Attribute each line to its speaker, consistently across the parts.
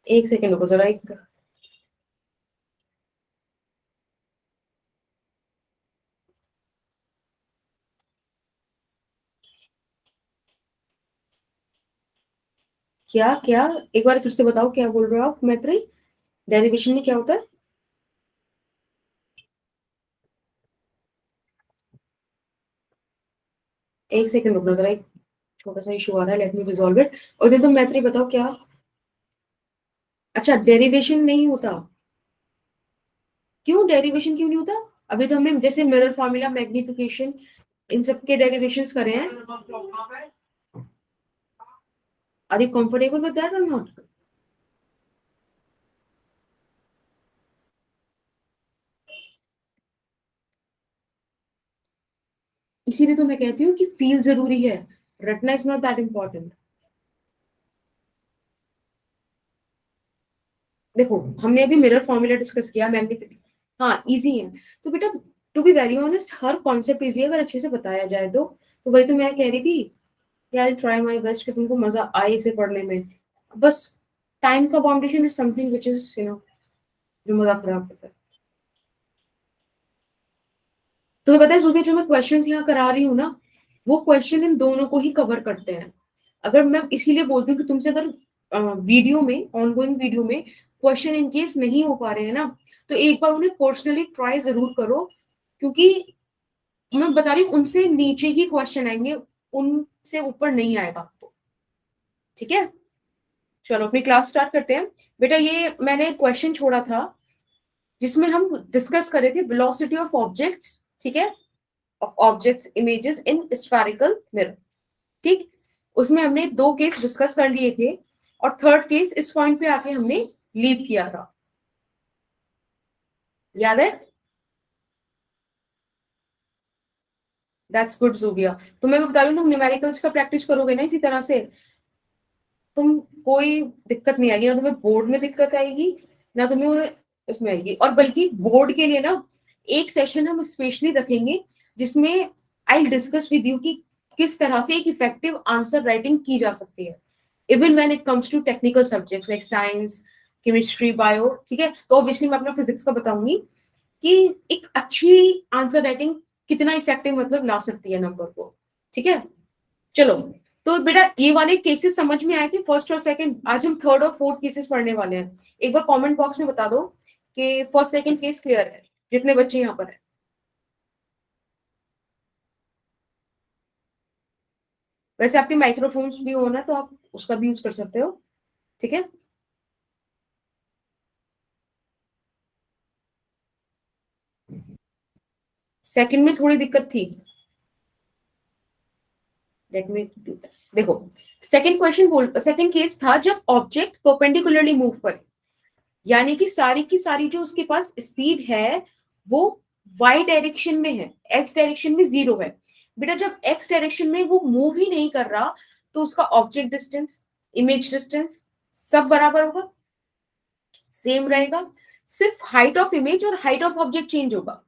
Speaker 1: एक सेकंड रुको जरा। एक क्या क्या एक बार फिर से बताओ, क्या बोल रहे हो आप मैत्री? डेरिवेशन में क्या होता है? एक सेकंड रुकना जरा, एक छोटा सा इशू आ रहा है, लेट मी रिजॉल्व इट। और दिन तुम मैत्री बताओ क्या। अच्छा, डेरिवेशन नहीं होता? क्यों डेरिवेशन क्यों नहीं होता? अभी तो हमने जैसे मिरर फॉर्मूला, मैग्निफिकेशन, इन सब के डेरिवेशंस करे हैं। Are you comfortable with that or not? इसीलिए तो मैं कहती हूँ कि फील जरूरी है, रटना इज नॉट दैट इम्पोर्टेंट। देखो, हमने अभी मिरर फॉर्मूला डिस्कस किया, मैग्निफिक, हाँ इजी है। तो बेटा, टू बी वेरी ऑनेस्ट, हर कॉन्सेप्ट इजी है अगर अच्छे से बताया जाए तो वही तो मैं कह रही थी कि आई ट्राई माय बेस्ट कि तुमको मजा आए इसे पढ़ने में। बस टाइम का बाउंडेशन इज समथिंग व्हिच इज जो मजा खराब करता है। तुम्हें पता है जो मैं क्वेश्चंस यहाँ करा रही हूँ ना, वो क्वेश्चन इन दोनों को ही कवर करते हैं। अगर मैं इसीलिए बोलती हूँ कि तुमसे अगर वीडियो में, ऑनगोइंग वीडियो में क्वेश्चन इन केस नहीं हो पा रहे हैं ना, तो एक बार उन्हें पर्सनली ट्राई जरूर करो, क्योंकि मैं बता रही हूँ उनसे नीचे ही क्वेश्चन आएंगे, उनसे ऊपर नहीं आएगा आपको। ठीक है, चलो अपनी क्लास स्टार्ट करते हैं। बेटा, ये मैंने क्वेश्चन छोड़ा था जिसमें हम डिस्कस कर रहे थे वेलोसिटी ऑफ ऑब्जेक्ट्स, ठीक है, of objects images in spherical mirror. ठीक, उसमें हमने दो केस डिस्कस कर लिए थे और थर्ड केस इस पॉइंट पे आके हमने लीव किया था, याद है? That's good Zubia. तो मैं बता रही हूँ, तुम न्यूमेरिकल्स का प्रैक्टिस करोगे ना इसी तरह से, तुम कोई दिक्कत नहीं आएगी, ना तुम्हें बोर्ड में दिक्कत आएगी, ना तुम्हें उसमें आएगी। और बल्कि बोर्ड के लिए ना एक सेशन हम स्पेशली रखेंगे जिसमें आई डिस्कस विद यू कि किस तरह से एक इफेक्टिव आंसर राइटिंग की जा सकती है, even when it comes to technical subjects like science, chemistry, bio. ठीक है, तो ऑब्वियसली मैं अपना फिजिक्स का बताऊंगी कि एक अच्छी आंसर राइटिंग कितना इफेक्टिव मतलब ला सकती है नंबर को। ठीक है, चलो। तो बेटा, ये वाले केसेस समझ में आए थे, फर्स्ट और सेकंड। आज हम थर्ड और फोर्थ केसेस पढ़ने वाले हैं। एक बार कमेंट बॉक्स में बता दो कि फर्स्ट सेकंड केस क्लियर है, जितने बच्चे यहाँ पर है। वैसे आपके माइक्रोफोन्स भी हो ना, तो आप उसका भी यूज कर सकते हो। ठीक है, सेकंड में थोड़ी दिक्कत थी, लेट मी डू दैट। देखो, सेकंड क्वेश्चन बोल, सेकंड केस था जब ऑब्जेक्ट परपेंडिकुलरली मूव करे, यानी कि सारी की सारी जो उसके पास स्पीड है वो वाई डायरेक्शन में है, एक्स डायरेक्शन में जीरो है। बेटा, जब एक्स डायरेक्शन में वो मूव ही नहीं कर रहा, तो उसका ऑब्जेक्ट डिस्टेंस, इमेज डिस्टेंस सब बराबर होगा, सेम रहेगा। सिर्फ हाइट ऑफ इमेज और हाइट ऑफ ऑब्जेक्ट चेंज होगा,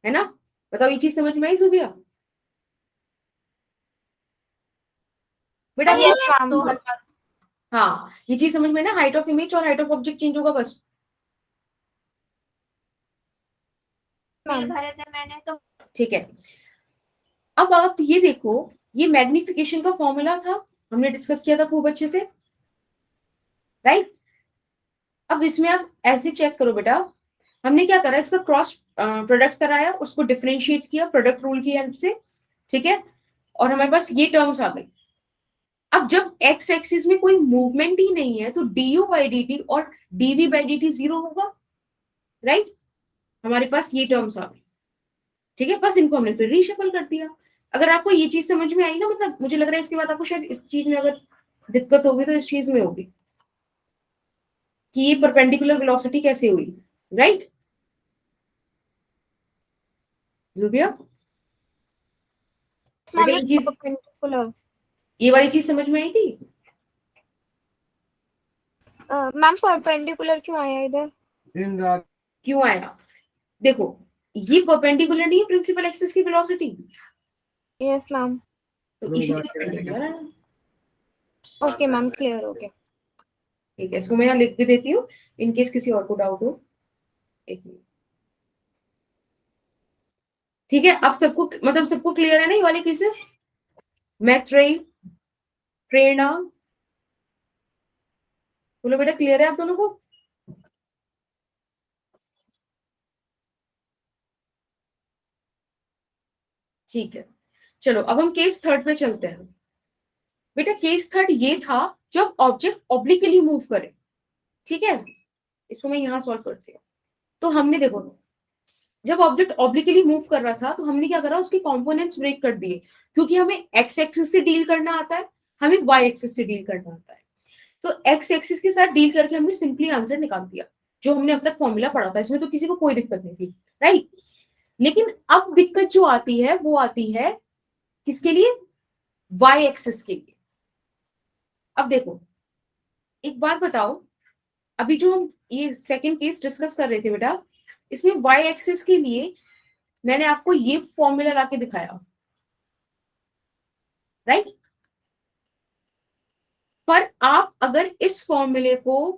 Speaker 1: है ना? बताओ, ये चीज समझ में आई सुबिया? बेटा
Speaker 2: हाँ, यस मैम।
Speaker 1: हाँ, ये चीज समझ में ना, हाइट ऑफ इमेज और हाइट ऑफ ऑब्जेक्ट चेंज होगा बस।
Speaker 2: बिल भरे थे मैंने तो।
Speaker 1: ठीक है, अब आप ये देखो, ये मैग्निफिकेशन का फॉर्मूला था, हमने डिस्कस किया था खूब अच्छे से, राइट? अब इसमें आप ऐसे चेक करो बेटा, हमने क्या करा, इसका क्रॉस प्रोडक्ट कराया, उसको डिफरेंशिएट किया प्रोडक्ट रूल की हेल्प से। ठीक है, और हमारे पास ये टर्म्स आ गई। अब जब एक्स एक्सिस में कोई मूवमेंट ही नहीं है, तो D U by D T और DV by D T zero होगा, राइट? हमारे पास ये टर्म्स आ गई। ठीक है, बस इनको हमने फिर रीशफल कर दिया। अगर आपको ये चीज समझ में आई ना, मतलब मुझे लग रहा है इसके बाद आपको शायद इस चीज में अगर दिक्कत होगी तो इस चीज में होगी कि ये परपेंडिकुलर वेलोसिटी कैसे हुई, राइट जुबिया? बेटा,
Speaker 2: मैम,
Speaker 1: ये चीज,
Speaker 2: परपेंडिकुलर।
Speaker 1: ये वाली चीज समझ में आई थी?
Speaker 2: मैम, परपेंडिकुलर क्यों आया इधर?
Speaker 1: क्यों आया? देखो, ये परपेंडिकुलर नहीं है प्रिंसिपल एक्सिस की वेलोसिटी,
Speaker 2: यस मैम।
Speaker 1: तो इसीलिए परपेंडिकुलर आया।
Speaker 2: ओके मैम, क्लियर हो गया।
Speaker 1: ठीक है, इसको मैं यहाँ लिख भी देती हूँ इन केस किसी और को डाउट हो। एक मिनट। ठीक है, अब सबको मतलब सबको क्लियर है ना ये वाले केसेस? मैत्रेय, प्रेरणा, बोलो बेटा क्लियर है आप दोनों को? ठीक है, चलो अब हम केस थर्ड पे चलते हैं। बेटा केस थर्ड ये था जब ऑब्जेक्ट ऑब्लिकली मूव करे। ठीक है, इसको मैं यहां सॉल्व करती हूँ। तो हमने देखो, जब ऑब्जेक्ट ऑब्लिकली मूव कर रहा था तो हमने क्या करा, उसके कंपोनेंट्स ब्रेक कर दिए, क्योंकि हमें एक्स एक्सिस से डील करना आता है, हमें वाई एक्सिस से डील करना आता है। तो एक्स एक्सिस के साथ डील करके हमने सिंपली आंसर निकाल दिया, जो हमने अब तक फॉर्मूला पढ़ा था, इसमें तो किसी को कोई दिक्कत नहीं थी, राइट। लेकिन अब दिक्कत जो आती है वो आती है किसके लिए? वाई एक्सिस के लिए। अब देखो, एक बात बताओ, अभी जो हम ये सेकंड केस डिस्कस कर रहे थे बेटा, इसमें वाई एक्सिस के लिए मैंने आपको ये फॉर्मूला लाके दिखाया, राइट। पर आप अगर इस फॉर्मूले को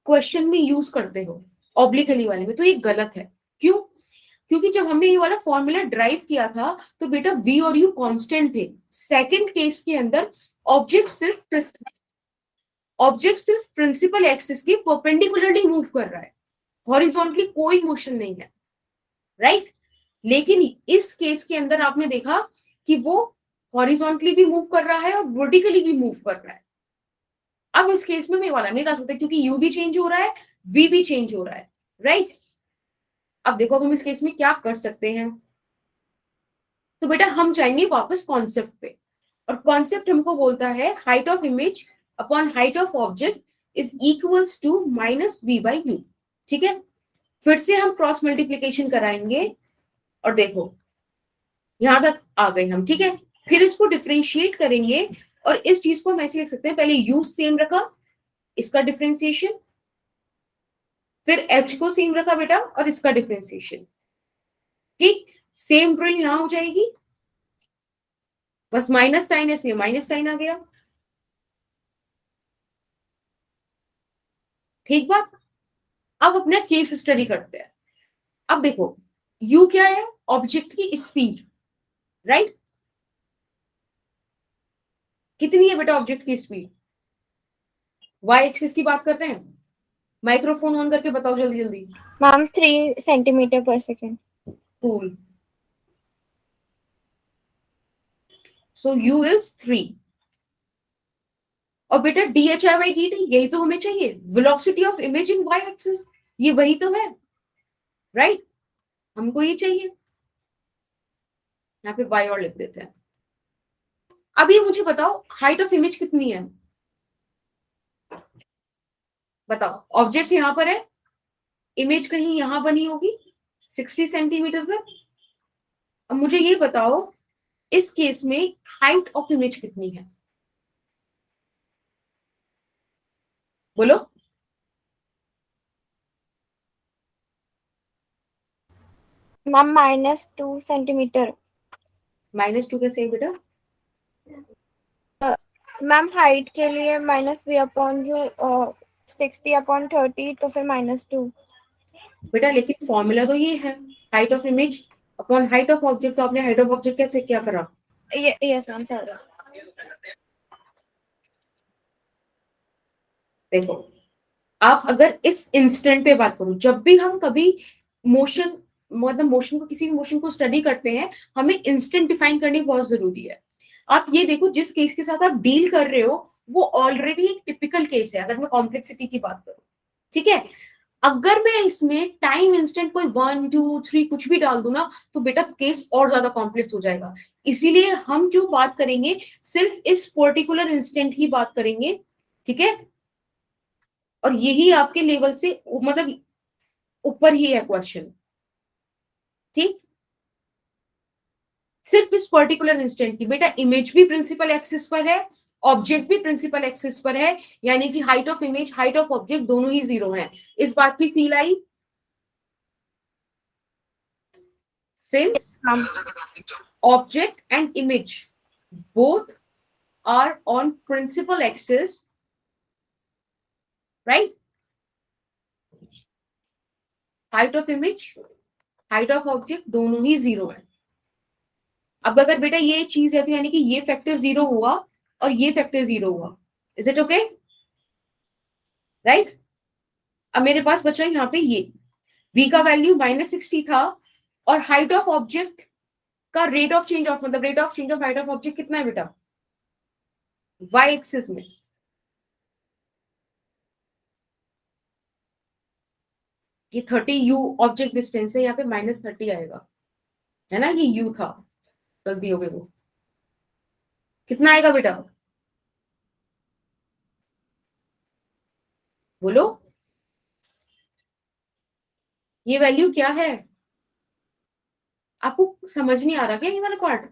Speaker 1: क्वेश्चन में यूज करते हो ऑब्लिकली वाले में, तो ये गलत है। क्यों? क्योंकि जब हमने ये वाला फॉर्मूला ड्राइव किया था तो बेटा वी और यू कांस्टेंट थे। सेकंड केस के अंदर ऑब्जेक्ट सिर्फ प्रिंसिपल एक्सिस के परपेंडिकुलरली मूव कर रहा है, हॉरिजॉन्टली कोई मोशन नहीं है, राइट। लेकिन इस केस के अंदर आपने देखा कि वो हॉरिजॉन्टली भी मूव कर रहा है और वर्टिकली भी मूव कर रहा है। अब इस केस में मैं वाला नहीं कर सकता, क्योंकि यू भी चेंज हो रहा है, वी भी चेंज हो रहा है, राइट। अब देखो अब हम इस केस में क्या कर सकते हैं। तो बेटा हम जाएंगे वापस कॉन्सेप्ट पे, और कॉन्सेप्ट हमको बोलता है height of image upon height of object is equals to minus v by u. ठीक है, फिर से हम क्रॉस मल्टीप्लीकेशन कराएंगे, और देखो यहां तक आ गए हम। ठीक है, फिर इसको डिफरेंशिएट करेंगे, और इस चीज को हम ऐसे लिख सकते हैं, पहले यू सेम रखा, इसका डिफरेंशिएशन, फिर एच को सेम रखा बेटा और इसका डिफरेंशिएशन। ठीक, सेम ड्रिल यहां हो जाएगी, बस माइनस साइन है इसलिए माइनस साइन आ गया। ठीक बात। अब अपना केस स्टडी करते हैं। अब देखो यू क्या है? ऑब्जेक्ट की स्पीड, राइट। कितनी है बेटा ऑब्जेक्ट की स्पीड? वाई एक्सिस की बात कर रहे हैं। माइक्रोफोन ऑन करके बताओ जल्दी जल्दी।
Speaker 2: Ma'am 3 centimetre per second.
Speaker 1: Cool. So u is 3। और बेटा d h i by D t, यही तो हमें चाहिए, velocity of image in Y axis, ये वही तो है, राइट। हमको ये चाहिए, यहाँ पे वाई और लिख देते हैं। अब ये मुझे बताओ हाइट ऑफ इमेज कितनी है? बताओ, ऑब्जेक्ट यहां पर है, इमेज कहीं यहां बनी होगी 60 सेंटीमीटर पे। अब मुझे ये बताओ इस केस में हाइट ऑफ इमेज कितनी है? बोलो।
Speaker 2: Ma'am -2 centimetre.
Speaker 1: -2 कैसे है बेटा?
Speaker 2: मैम हाइट के लिए -v/u 60/30, तो फिर -2।
Speaker 1: बेटा लेकिन फॉर्मूला तो ये है, height of image upon height of object, तो आपने हाइट ऑफ ऑब्जेक्ट कैसे क्या करा?
Speaker 2: Yes ma'am, sorry.
Speaker 1: देखो, आप अगर इस इंस्टेंट पे बात करो, जब भी हम कभी मोशन मतलब मोशन को किसी भी मोशन को स्टडी करते हैं, हमें इंस्टेंट डिफाइन करनी बहुत जरूरी है। आप ये देखो जिस केस के साथ आप डील कर रहे हो वो ऑलरेडी एक टिपिकल केस है, अगर मैं कॉम्प्लेक्सिटी की बात करूं। ठीक है, अगर मैं इसमें टाइम इंस्टेंट कोई 1 2 3 कुछ भी डाल दूं ना, तो बेटा केस और ज्यादा कॉम्प्लेक्स हो जाएगा। इसीलिए हम जो बात करेंगे सिर्फ इस पर्टिकुलर इंस्टेंट की बात करेंगे। ठीक है, और यही आपके लेवल से मतलब ऊपर ही है क्वेश्चन। ठीक, सिर्फ इस पर्टिकुलर इंस्टेंट की। बेटा इमेज भी प्रिंसिपल एक्सिस पर है, ऑब्जेक्ट भी प्रिंसिपल एक्सिस पर है, यानी कि height of image height of object दोनों ही 0 हैं। इस बात की feel I? Since
Speaker 2: ma'am
Speaker 1: object and image both are on principal axis, right? Height of image, height of object दोनों ही 0 है। अब अगर बेटा ये चीज है तो यानी कि ये फैक्टर 0 हुआ और ये फैक्टर 0 हुआ। Is it okay? राइट? अब मेरे पास बचा यहाँ पे ये v का वैल्यू -60 था और हाइट ऑफ ऑब्जेक्ट का रेट ऑफ चेंज ऑफ मतलब rate of change of height of object कितना है बेटा? y एक्सिस में। ये 30 u ऑब्जेक्ट डिस्टेंस है, यहाँ पे -30 आएगा, है ना? ये u था, गलती हो गई वो। कितना आएगा बेटा? बोलो, ये वैल्यू क्या है? आपको समझ नहीं आ रहा क्या ये वाला पार्ट?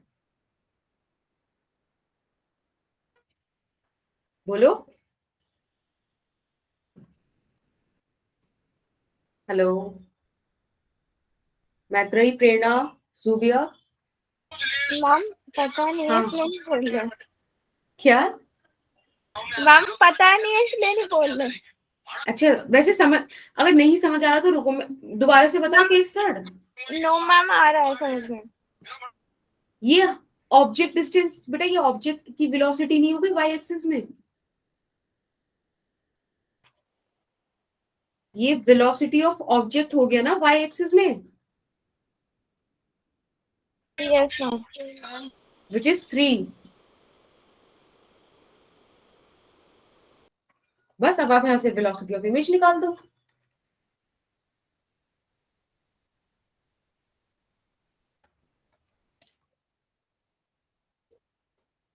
Speaker 1: बोलो। हेलो, मैत्रेयी, प्रेरणा, जूबिया।
Speaker 2: मैम पता नहीं है
Speaker 1: हाँ,
Speaker 2: इसलिए नहीं बोल रहे।
Speaker 1: क्या?
Speaker 2: मैम पता नहीं है इसलिए नहीं बोल रहे।
Speaker 1: अच्छा, वैसे समझ, अगर नहीं समझ आ रहा तो रुको, मैं दोबारा से बताऊं केस थर्ड?
Speaker 2: नो मैम आ रहा है समझ में।
Speaker 1: ये ऑब्जेक्ट डिस्टेंस बेटा, ये ऑब्जेक्ट की वेलोसिटी नहीं होगी वाई एक्सिस में, ये वेलोसिटी ऑफ ऑब्जेक्ट हो गया ना वाई एक्सिस में,
Speaker 2: यस मैम।
Speaker 1: Which is 3। बस अब आप यहां से वेलोसिटी ऑफ इमेज निकाल दो।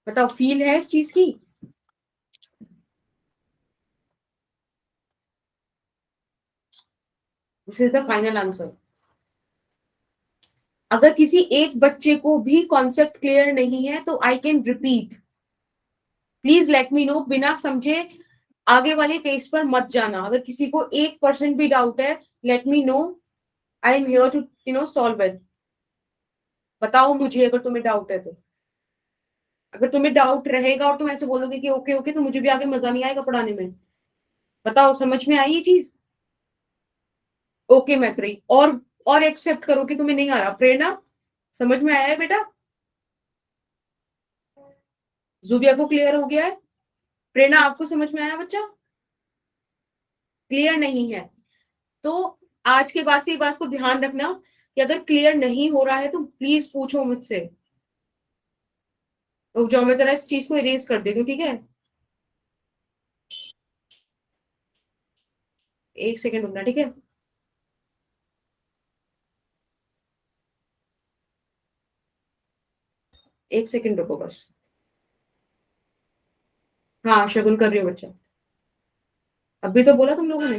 Speaker 1: बताओ, फील है इस चीज की? This is the final answer. अगर किसी एक बच्चे को भी कॉन्सेप्ट क्लियर नहीं है तो I can repeat, please let me no, बिना समझे आगे वाले केस पर मत जाना। अगर किसी को 1% भी डाउट है, let me know, I am here to solve it. बताओ मुझे अगर तुम्हें डाउट है तो। अगर तुम्हें डाउट रहेगा और तुम ऐसे बोलोगे कि ओके ओके, तो मुझे भी आगे मजा नहीं आएगा पढ़ाने में। बताओ, समझ में आई ये चीज? ओके मैत्री, और एक्सेप्ट करो कि तुम्हें नहीं आ रहा। प्रेरणा, समझ में आया है बेटा? जूबिया को क्लियर हो गया है? प्रेरणा, आपको समझ में आया बच्चा? क्लियर नहीं है तो आज के बाद से ये बात को ध्यान रखना कि अगर क्लियर नहीं हो रहा है तो प्लीज पूछो मुझसे। रुक जाओ, मैं जरा इस चीज को इरेज कर देती हूँ, ठीक है? 1 सेकेंड रुकना, ठीक है? एक सेकेंड रुको बस। हाँ, शगुन कर रही हो बच्चा, अभी तो बोला तुम लोगों ने।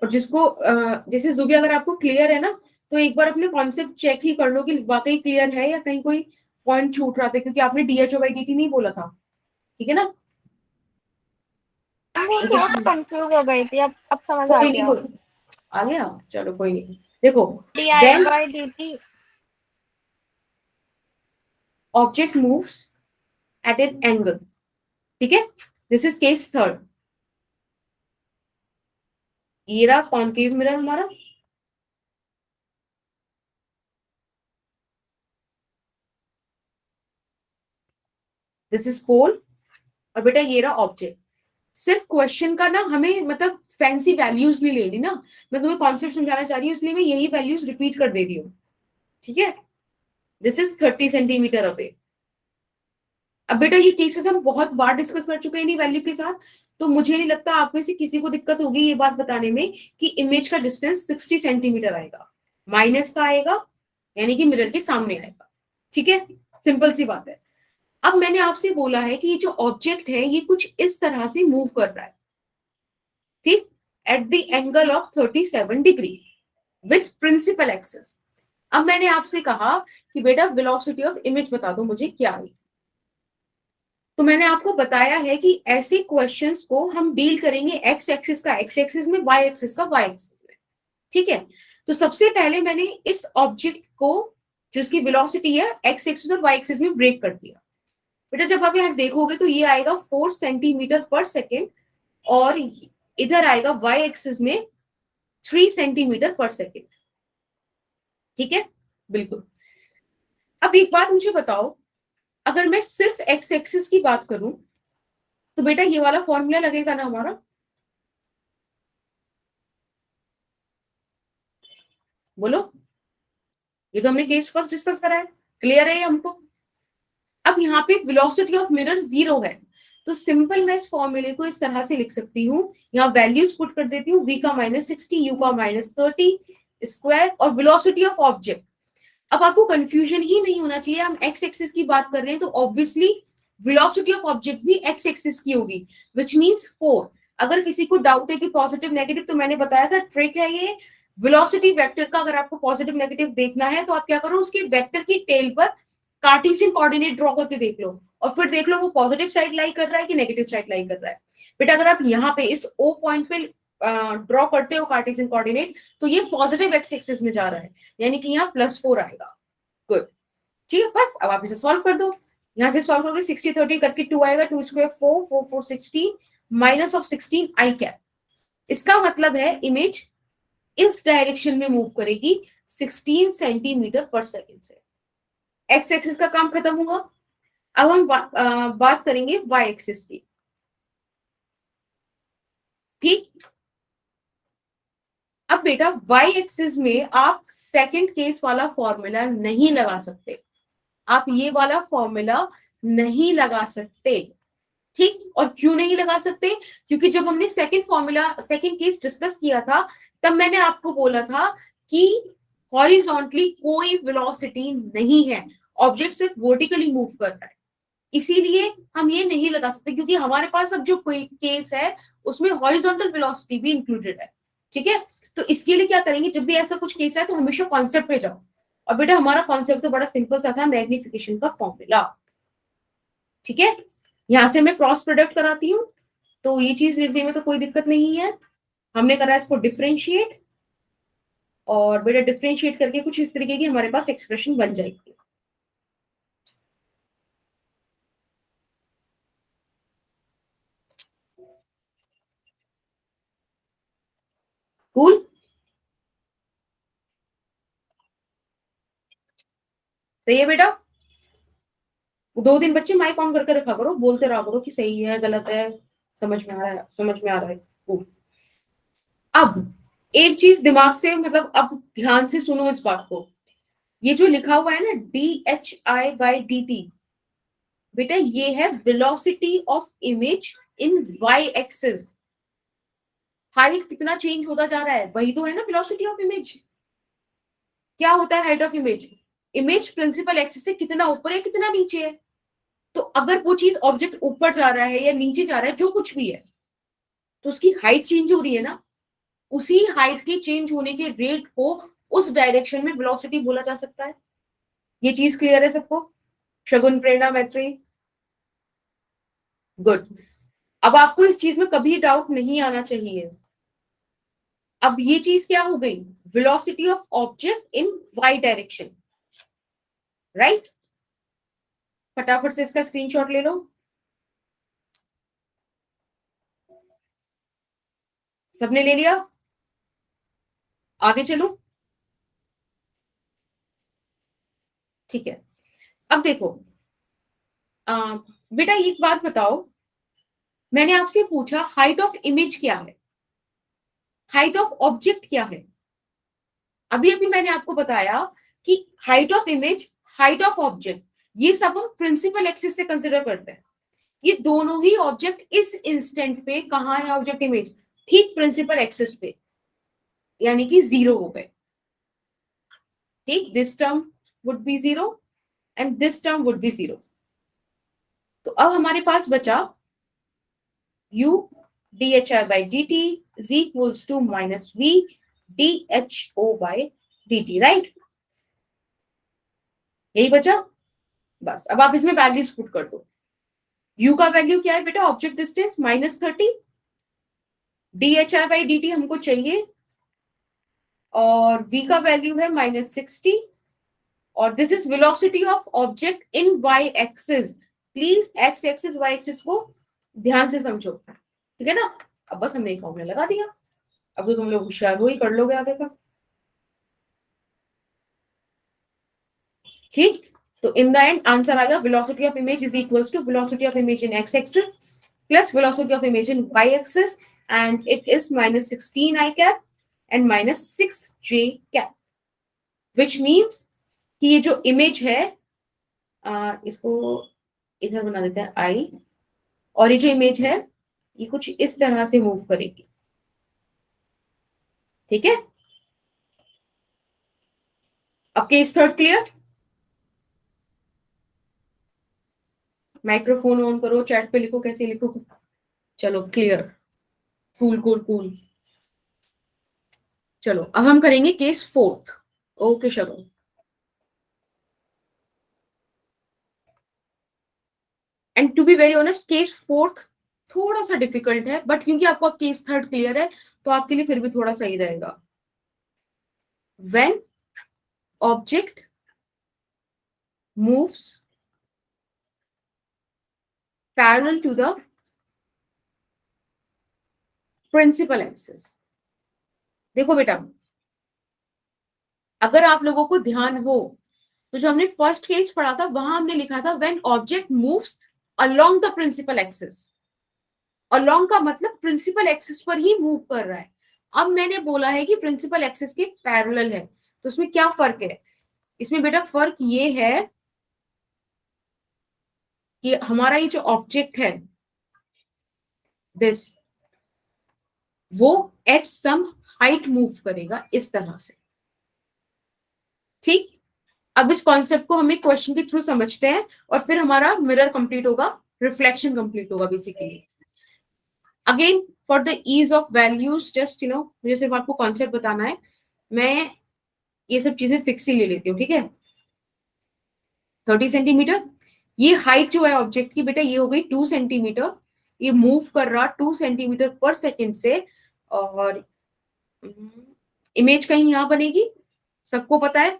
Speaker 1: और जिसको जैसे जुबी, अगर आपको क्लियर है ना, तो एक बार अपने कॉन्सेप्ट चेक ही कर लो कि वाकई क्लियर है या कहीं कोई पॉइंट छूट रहा था, क्योंकि आपने डीएचओ बाई डीटी नहीं बोला था, ठीक है ना?
Speaker 2: वो थोड़ा कंफ्यूज हो गई थी, अब समझ आ
Speaker 1: कोई नहीं,
Speaker 2: गया।
Speaker 1: कोई आ गया, चलो कोई नहीं। देखो,
Speaker 2: D I
Speaker 1: when
Speaker 2: by D T.
Speaker 1: Object moves eight an angle, ठीक है, दिस इज केस थर्ड। ये रहा कॉनकेव मिरर हमारा, दिस इज पोल, और बेटा ये रहा ऑब्जेक्ट। सिर्फ क्वेश्चन का ना हमें मतलब फैंसी वैल्यूज नहीं लेनी ना, मैं तुम्हें कॉन्सेप्ट समझाना चाह रही हूँ, इसलिए मैं यही वैल्यूज रिपीट कर दे रही हूँ, ठीक है? This is 30 centimetre away. अब बेटा ये केसेस हम बहुत बार डिस्कस कर चुके हैं इन्हीं वैल्यू के साथ, तो मुझे नहीं लगता आप में से किसी को दिक्कत होगी ये बात बताने में कि इमेज का डिस्टेंस 60 सेंटीमीटर आएगा, माइनस का आएगा, यानी कि मिरर के सामने आएगा, ठीक है? सिंपल सी बात है। अब मैंने आपसे बोला है कि ये जो ऑब्जेक्ट है ये कुछ इस तरह से मूव कर रहा है, ठीक, at the angle of 37 degree with principal axis. अब मैंने आपसे कहा कि बेटा वेलोसिटी ऑफ इमेज बता दो मुझे क्या है। तो मैंने आपको बताया है कि ऐसे क्वेश्चंस को हम डील करेंगे एक्स एक्सिस का एक्स एक्सिस में, वाई एक्सिस का वाई एक्सिस में, ठीक है। तो सबसे पहले मैंने इस ऑब्जेक्ट को जो इसकी वेलोसिटी है एक्स एक्सिस और वाई एक्सिस में ब्रेक कर दिया। बेटा जब आप यहाँ देखोगे तो ये आएगा 4 सेंटीमीटर पर सेकेंड और इधर आएगा वाई एक्सिस में 3 सेंटीमीटर पर सेकेंड, ठीक है, बिल्कुल। अब एक बात मुझे बताओ, अगर मैं सिर्फ एक्स एक्सिस की बात करूं तो बेटा ये वाला फॉर्मूला लगेगा ना हमारा, बोलो। ये तो हमने केस फर्स्ट डिस्कस करा है, क्लियर है ये हमको। अब यहाँ पे वेलोसिटी ऑफ मिरर 0 है, तो सिंपल मैं इस फॉर्मूले को इस तरह से लिख सकती हूँ, यहाँ वैल्यूज पुट कर देती हूँ, v का -60, u का -30 स्क्वायर और वेलोसिटी ऑफ ऑब्जेक्ट। अब आपको कंफ्यूजन ही नहीं होना चाहिए, हम एक्स एक्सिस की बात कर रहे हैं तो ऑब्वियसली वेलोसिटी ऑफ ऑब्जेक्ट भी एक्स एक्सिस की होगी, विच मींस 4। अगर किसी को डाउट है कि पॉजिटिव नेगेटिव, तो मैंने बताया था ट्रिक है ये, वेलोसिटी वेक्टर का अगर आपको पॉजिटिव नेगेटिव देखना है तो आप क्या करो, उसके वेक्टर की टेल पर कार्टेशियन कोऑर्डिनेट ड्रॉ करके देख लो और फिर देख लो वो पॉजिटिव साइड लाई कर रहा है कि नेगेटिव साइड लाई कर रहा है। बेटा अगर आप यहाँ पे इस ओ पॉइंट पे ड्रॉ करते हो कार्टेशियन कोऑर्डिनेट तो ये पॉजिटिव एक्स एक्सिस में जा रहा है, यानी कि यहाँ +4 आएगा। गुड, ठीक है। बस अब आप इसे सॉल्व कर दो, यहां से सॉल्व करोगे 60 30 करके 2 आएगा, 2 square 4 4 4 16 minus of 16 I cap. इसका मतलब है इमेज इस डायरेक्शन में मूव करेगी 16 सेंटीमीटर पर सेकेंड से। एक्स एक्सिस का काम खत्म हुआ। अब हम बात करेंगे वाई एक्सिस की, ठीक। अब बेटा वाई एक्सिस में आप सेकंड केस वाला फॉर्मूला नहीं लगा सकते, आप ये वाला फॉर्मूला नहीं लगा सकते, ठीक। और क्यों नहीं लगा सकते, क्योंकि जब हमने सेकंड केस डिस्कस किया था तब मैंने आपको बोला था कि हॉरिजॉन्टली कोई वेलोसिटी नहीं है, ऑब्जेक्ट सिर्फ वर्टिकली मूव कर रहा है, इसीलिए हम ये नहीं लगा सकते, क्योंकि हमारे पास अब जो कोई केस है उसमें हॉरिजॉन्टल वेलोसिटी भी इंक्लूडेड है, ठीक है। तो इसके लिए क्या करेंगे, जब भी ऐसा कुछ केस है तो हमेशा कॉन्सेप्ट पे जाओ। और बेटा हमारा कॉन्सेप्ट तो बड़ा सिंपल सा था, मैग्निफिकेशन का फॉर्मूला, ठीक है। यहां से मैं क्रॉस प्रोडक्ट कराती हूँ तो ये चीज लिखने में तो कोई दिक्कत नहीं है। हमने करा इसको डिफरेंशिएट, और बेटा डिफरेंशिएट करके कुछ इस तरीके की हमारे पास एक्सप्रेशन बन जाएगी। कूल, सही है बेटा। 2 दिन बच्चे माइक ऑन करके रखा करो, बोलते रहा करो कि सही है गलत है, समझ में आ रहा है, समझ में आ रहा है। Cool. अब एक चीज दिमाग से, मतलब अब ध्यान से सुनो इस बात को, ये जो लिखा हुआ है ना dhi/dt, बेटा ये है velocity of image in Y axis. Height कितना चेंज होता जा रहा है, वही तो है ना वेलोसिटी ऑफ इमेज। क्या होता है height of image, image principal axis से कितना ऊपर है कितना नीचे है। तो अगर वो चीज ऑब्जेक्ट ऊपर जा रहा है या नीचे जा रहा है, जो कुछ भी है, तो उसकी हाइट चेंज हो रही है ना, उसी हाइट के चेंज होने के रेट को उस डायरेक्शन में वेलोसिटी बोला जा सकता है। ये चीज क्लियर है सबको, शगुन, प्रेरणा, मैत्री? गुड। अब आपको इस चीज में कभी डाउट नहीं आना चाहिए। अब ये चीज क्या हो गई, velocity of object in y direction, right. फटाफट से इसका स्क्रीनशॉट ले लो। सबने ले लिया, आगे चलो, ठीक है। अब देखो, बेटा एक बात बताओ, मैंने आपसे पूछा हाइट ऑफ इमेज क्या है, हाइट ऑफ ऑब्जेक्ट क्या है। अभी अभी मैंने आपको बताया कि height of image, height of object, ये सब हम प्रिंसिपल एक्सिस से कंसिडर करते हैं। ये दोनों ही ऑब्जेक्ट इस इंस्टेंट पे कहाँ है, ऑब्जेक्ट इमेज ठीक प्रिंसिपल एक्सिस पे, यानी कि 0 हो गए, ठीक। This term would be 0 and this term would be 0। तो अब हमारे पास बचा u dhi/dt is equals to -v dho/dt, right, यही बचा। बस अब आप इसमें वैल्यूज पुट कर दो, u का वैल्यू क्या है बेटा, ऑब्जेक्ट डिस्टेंस -30, dhi/dt हमको चाहिए, और v का वैल्यू है -60, और this is velocity of object in y axis. Please x axis y axis को ध्यान से समझो, ठीक है ना। अब बस हमने एक फॉर्मूला लगा दिया, अब तो तुम लोग होशियार हो ही, कर लोगे आगे का, ठीक। तो इन द एंड आंसर आ गया, velocity of image is equals to velocity of image in x axis plus velocity of image in y axis, and it is -16 i cap and -6 j cap, which means कि ये जो image है, इसको इधर बना देते हैं आई, और ये जो इमेज है ये कुछ इस तरह से मूव करेगी, ठीक है। अब case third clear, microphone on करो, चैट पे लिखो, कैसे लिखो, चलो क्लियर, कूल कूल कूल। चलो अब हम करेंगे केस फोर्थ, ओके चलो। And to be very honest, case fourth थोड़ा सा डिफिकल्ट है, बट क्योंकि आपको केस थर्ड क्लियर है तो आपके लिए फिर भी थोड़ा सही रहेगा। When object moves parallel to the principal axis. देखो बेटा, अगर आप लोगों को ध्यान हो तो जो हमने फर्स्ट केस पढ़ा था वहां हमने लिखा था when object moves along the principal axis. Along का मतलब प्रिंसिपल एक्सिस पर ही मूव कर रहा है। अब मैंने बोला है कि प्रिंसिपल एक्सिस के पैरेलल है, तो उसमें क्या फर्क है? इसमें बेटा फर्क ये है कि हमारा ये जो ऑब्जेक्ट है दिस, वो एट सम हाइट मूव करेगा इस तरह से, ठीक। अब इस कॉन्सेप्ट को हम एक क्वेश्चन के थ्रू समझते हैं और फिर हमारा मिरर कंप्लीट होगा, रिफ्लेक्शन कंप्लीट होगा basically. Again for the ease of values, just मुझे सिर्फ आपको कॉन्सेप्ट बताना है, मैं ये सब चीजें फिक्स ही ले लेती हूँ, ठीक है। 30 सेंटीमीटर, ये हाइट जो है ऑब्जेक्ट की बेटा ये हो गई 2 सेंटीमीटर, ये मूव कर रहा 2 सेंटीमीटर पर सेकेंड से, और इमेज कहीं यहां बनेगी, सबको पता है,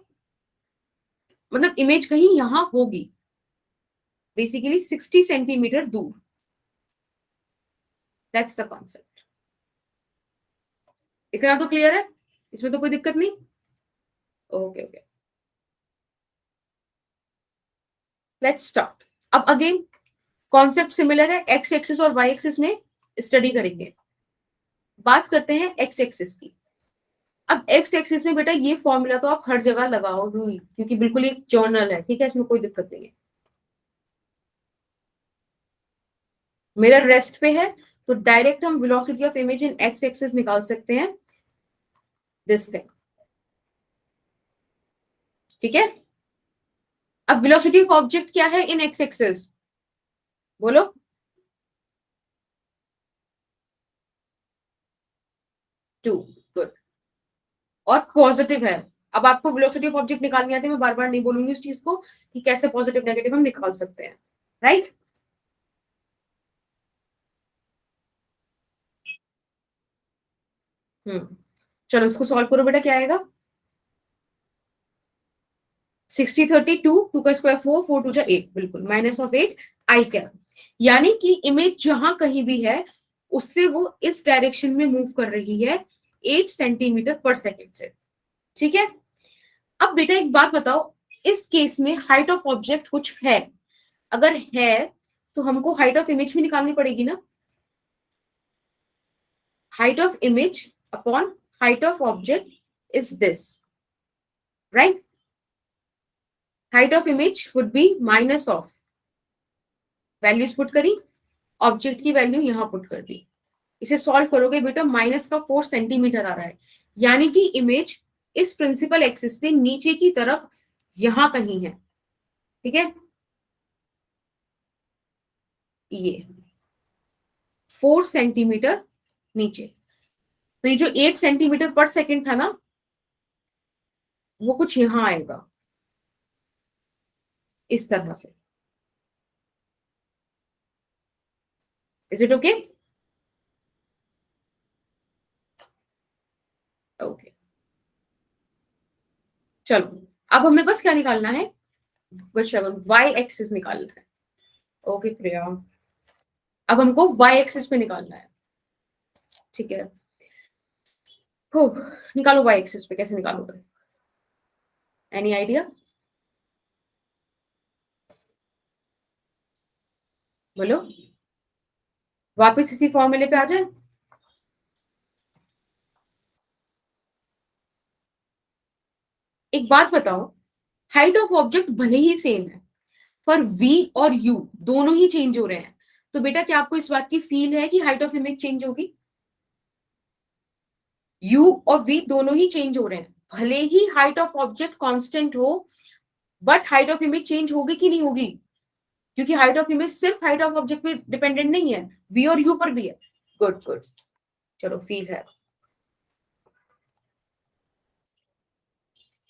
Speaker 1: मतलब इमेज कहीं यहां होगी, बेसिकली 60 सेंटीमीटर दूर। That's the concept. इतना तो क्लियर है, इसमें तो कोई दिक्कत नहीं, ओके ओके, लेट्स स्टार्ट। अब अगेन कॉन्सेप्ट सिमिलर है, एक्स एक्सिस और वाई एक्सिस में स्टडी करेंगे। बात करते हैं एक्स एक्सिस की। अब एक्स एक्सिस में बेटा ये फॉर्मूला तो आप हर जगह लगाओ ही, क्योंकि बिल्कुल एक जर्नल है, ठीक है, इसमें कोई दिक्कत नहीं है। मेरा रेस्ट पे है, तो डायरेक्ट हम velocity of image in x axis निकाल सकते हैं, दिस थिंग, ठीक है। अब वेलोसिटी ऑफ ऑब्जेक्ट क्या है इन एक्स एक्सिस, बोलो। टू, गुड, और पॉजिटिव है। अब आपको वेलोसिटी ऑफ ऑब्जेक्ट निकालनी आती है, मैं बार बार नहीं बोलूंगी उस चीज को कि कैसे पॉजिटिव नेगेटिव हम निकाल सकते हैं, राइट। चलो इसको सॉल्व करो बेटा, क्या आएगा? 60 32, 2 का स्क्वायर 4, 4 2 जा 8, बिल्कुल -8 आई कैप, यानी कि इमेज जहां कहीं भी है उससे वो इस डायरेक्शन में मूव कर रही है 8 सेंटीमीटर पर सेकेंड से, ठीक है। अब बेटा एक बात बताओ, इस केस में हाइट ऑफ ऑब्जेक्ट कुछ है, अगर है तो हमको हाइट ऑफ इमेज भी निकालनी पड़ेगी ना। Height of image upon height of object is this, right. Height of image would be minus of, values put करी, ऑब्जेक्ट की वैल्यू यहां पुट कर दी, इसे सॉल्व करोगे बेटा -4 सेंटीमीटर आ रहा है, यानी कि इमेज इस प्रिंसिपल एक्सिस से नीचे की तरफ यहां कहीं है, ठीक है। ये 4 सेंटीमीटर नीचे, तो ये जो 8 सेंटीमीटर पर सेकेंड था ना, वो कुछ यहां आएगा इस तरह से, इज इट ओके? ओके, चलो अब हमें बस क्या निकालना है? वाई एक्सिस निकालना है। ओके प्रिया, अब हमको वाई एक्सिस पे निकालना है, ठीक है? हो, निकालो वाई एक्सिस पे, कैसे निकालोगे? Any idea? बोलो, वापस इसी फॉर्मूले पे आ जाए। एक बात बताओ, हाइट ऑफ ऑब्जेक्ट भले ही सेम है, पर v और u दोनों ही चेंज हो रहे हैं, तो बेटा क्या आपको इस बात की फील है कि हाइट ऑफ इमेज चेंज होगी? u और v दोनों ही चेंज हो रहे हैं, भले ही हाइट ऑफ ऑब्जेक्ट कांस्टेंट हो, but height of image change होगी कि नहीं होगी? क्योंकि हाइट ऑफ इमेज सिर्फ हाइट ऑफ ऑब्जेक्ट पे डिपेंडेंट नहीं है, v और u पर भी है। गुड गुड, चलो फील है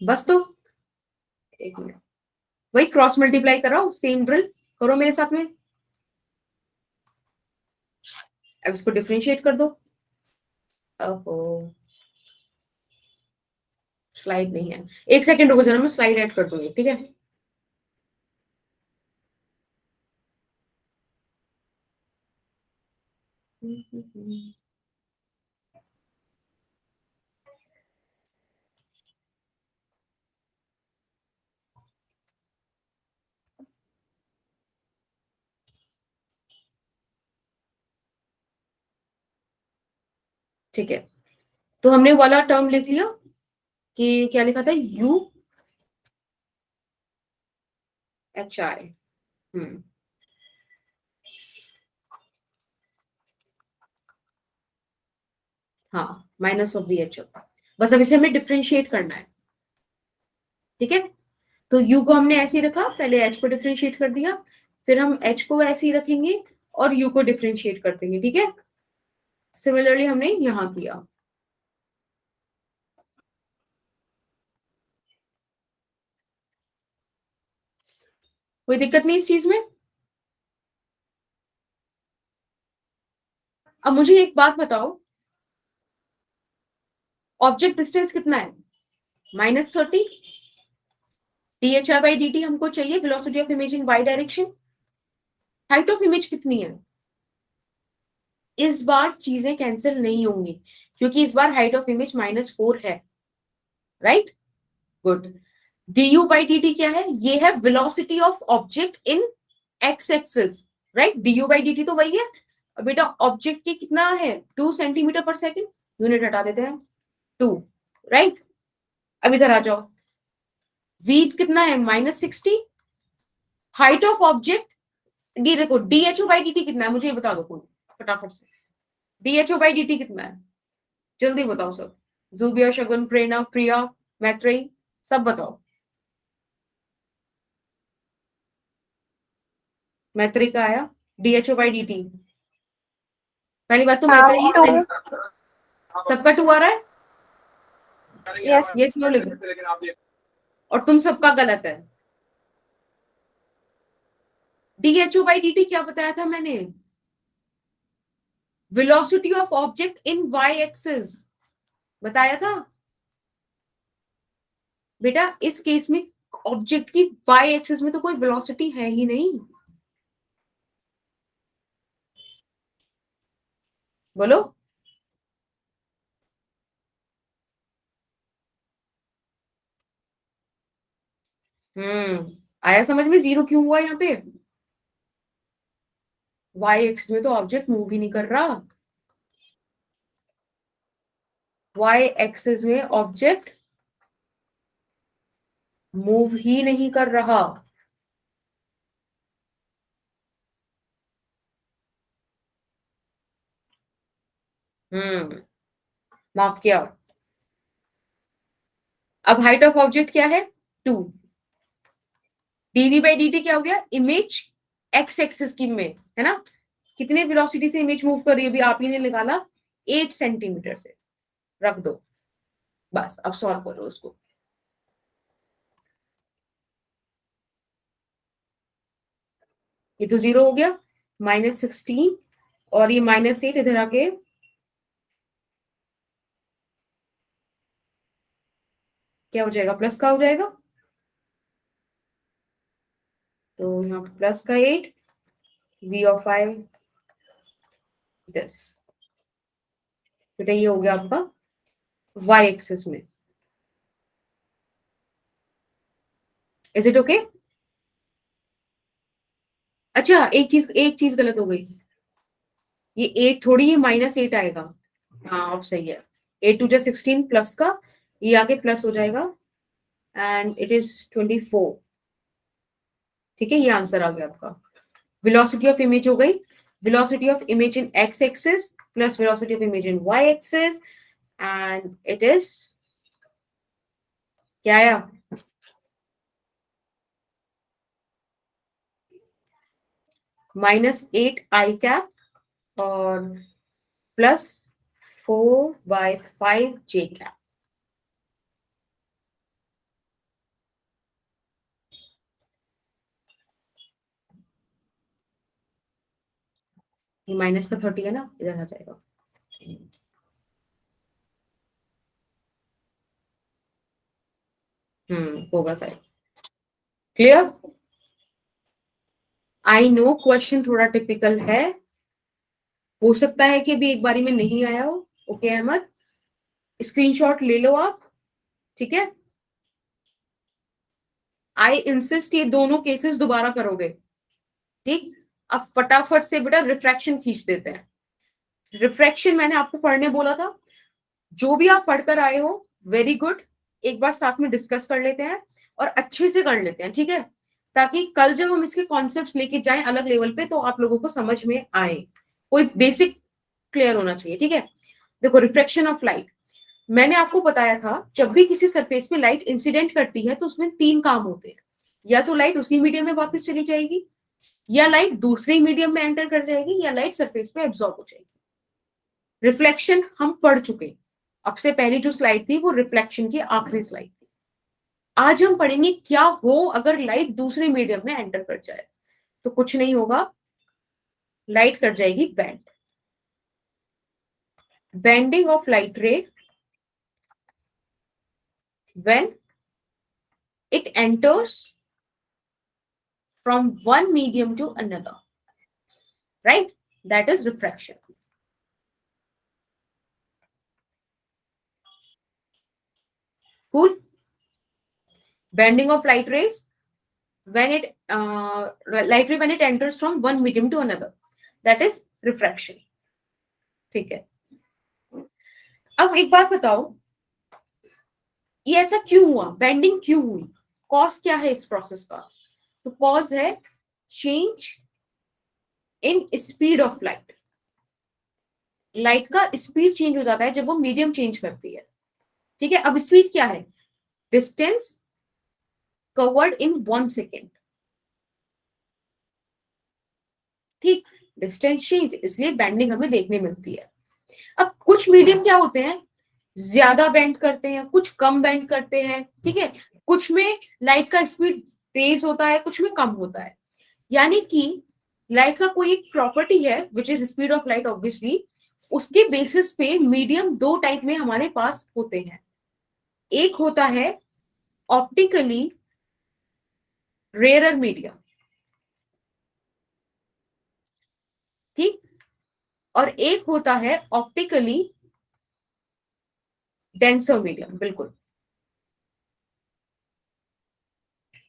Speaker 1: बस। तो एक मिनट, वही क्रॉस मल्टीप्लाई कराओ, सेम ड्रिल करो मेरे साथ में। अब इसको डिफरेंशिएट कर दो। ओहो, स्लाइड नहीं है, एक सेकंड रुको जरा, मैं स्लाइड ऐड कर दूंगी, ठीक है? ठीक है, तो हमने वाला टर्म लिख लिया कि क्या लिखा था, यू एच आई। हम्म, हाँ, minus of B H O. बस अब इसे हमें डिफ्रेंशिएट करना है, ठीक है? तो u को हमने ऐसे ही रखा, पहले h को डिफरेंशिएट कर दिया, फिर हम h को ऐसे ही रखेंगे और u को डिफरेंशिएट कर देंगे, ठीक है? सिमिलरली हमने यहां किया। कोई दिक्कत नहीं इस चीज में? अब मुझे एक बात बताओ, ऑब्जेक्ट डिस्टेंस कितना है? -30। D h i by D t हमको चाहिए, velocity of image in y direction. Height of image कितनी है? इस बार चीजें कैंसिल नहीं होंगी, क्योंकि इस बार हाइट ऑफ इमेज -4 है, right? Good. D U by D T क्या है? ये है velocity of object in x axis, right? D U by D T तो वही है। अब बेटा ऑब्जेक्ट की कितना है, 2 सेंटीमीटर पर सेकेंड, यूनिट हटा देते हैं, 2, राइट? अब इधर आ जाओ, v कितना है, -60। हाइट ऑफ ऑब्जेक्ट, डी देखो, D H O by D T कितना है, मुझे ये बता दो कोई फटाफट से। D H O by D T कितना है, जल्दी बताओ सब। जूबिया, शगुन, प्रेरणा, प्रिया, मैत्रेयी, सब बताओ। मैत्रेयी का आया, D H O by D T. पहली बात तो
Speaker 2: हाँ
Speaker 1: मैत्रेयी
Speaker 2: 2।
Speaker 1: सबका 2 आ रहा है,
Speaker 2: यस।
Speaker 1: ये स्लो लिखो, और तुम सबका गलत है। D H O by D T क्या बताया था मैंने? Velocity of object in Y axis बताया था बेटा। इस केस में ऑब्जेक्ट की वाई एक्सिस में तो कोई वेलोसिटी है ही नहीं। बोलो। आया समझ में, जीरो क्यों हुआ यहाँ पे? वाई एक्सिस में तो ऑब्जेक्ट मूव ही नहीं कर रहा, वाई एक्सिस में ऑब्जेक्ट मूव ही नहीं कर रहा। हम्म, माफ किया। अब हाइट ऑफ ऑब्जेक्ट क्या है, 2। डीवी बाई डी टी क्या हो गया, इमेज एक्स एक्सिस की में, है ना? कितने वेलोसिटी से इमेज मूव कर रही है, अभी आप ही ने निकाला, 8 सेंटीमीटर से। रख दो, बस अब सॉल्व करो उसको। ये तो जीरो हो गया, -16 और ये -8 इधर आके क्या हो जाएगा, प्लस का हो जाएगा। तो यहाँ प्लस का 8, v ऑफ i दिस, बेटा ये हो गया आपका y एक्सिस में। Is it okay? अच्छा, एक चीज गलत हो गई, ये 8 थोड़ी, ये -8 आएगा। हाँ अब सही है। 8 2 16 प्लस का, ये आके प्लस हो जाएगा एंड इट इज 24। ठीक है, ये आंसर आ गया आपका। वेलोसिटी ऑफ इमेज हो गई, velocity of image in x axis plus velocity of image in y axis, and it is क्या आया, -8 i कैप और +4/5 j कैप। ये माइनस का 30 है ना, इधर आ जाएगा। 4/5। क्लियर? आई नो क्वेश्चन थोड़ा टिपिकल है, हो सकता है कि अभी एक बारी में नहीं आया हो। ओके अहमद, स्क्रीनशॉट ले लो आप, ठीक है। आई इंसिस्ट ये दोनों केसेस दोबारा करोगे, ठीक। अब फटाफट से बेटा रिफ्रैक्शन खींच देते हैं। रिफ्रैक्शन मैंने आपको पढ़ने बोला था, जो भी आप पढ़कर आए हो वेरी गुड, एक बार साथ में डिस्कस कर लेते हैं और अच्छे से कर लेते हैं, ठीक है, ताकि कल जब हम इसके कॉन्सेप्ट्स लेके जाएं अलग लेवल पे तो आप लोगों को समझ में आए, कोई बेसिक क्लियर होना चाहिए, ठीक है। देखो, रिफ्रैक्शन ऑफ लाइट, मैंने आपको बताया था जब भी किसी सरफेस में लाइट इंसिडेंट करती है तो उसमें 3 काम होते हैं, या तो लाइट उसी मीडियम में वापस चली जाएगी, या लाइट दूसरे मीडियम में एंटर कर जाएगी, या लाइट सरफेस पे एब्जॉर्ब हो जाएगी। रिफ्लेक्शन हम पढ़ चुके, अब से पहली जो स्लाइड थी वो रिफ्लेक्शन की आखिरी स्लाइड थी। आज हम पढ़ेंगे क्या हो अगर लाइट दूसरे मीडियम में एंटर कर जाए। तो कुछ नहीं होगा, लाइट कर जाएगी बेंड, बेंडिंग ऑफ लाइट रे when it enters from one medium to another, right? That is refraction. Cool. Bending of light rays when it light ray when it enters from one medium to another, that is refraction. ठीक है, अब एक बात बताओ, ये ऐसा क्यों हुआ, बेंडिंग क्यों हुई, कॉज क्या है इस प्रोसेस का? तो कॉज है change in speed of light. Light का स्पीड चेंज हो जाता है जब वो मीडियम चेंज करती है, ठीक है। अब स्पीड क्या है, डिस्टेंस कवर्ड इन 1 सेकेंड, ठीक, डिस्टेंस चेंज, इसलिए बेंडिंग हमें देखने मिलती है। अब कुछ मीडियम क्या होते हैं, ज्यादा बेंड करते हैं, कुछ कम बेंड करते हैं, ठीक है। कुछ में लाइट का स्पीड तेज होता है, कुछ में कम होता है। यानी कि लाइट का कोई एक प्रॉपर्टी है which is speed of light obviously, उसके बेसिस पे मीडियम 2 टाइप में हमारे पास होते हैं। एक होता है ऑप्टिकली रेयरर मीडियम, ठीक, और एक होता है ऑप्टिकली डेंसर मीडियम, बिल्कुल।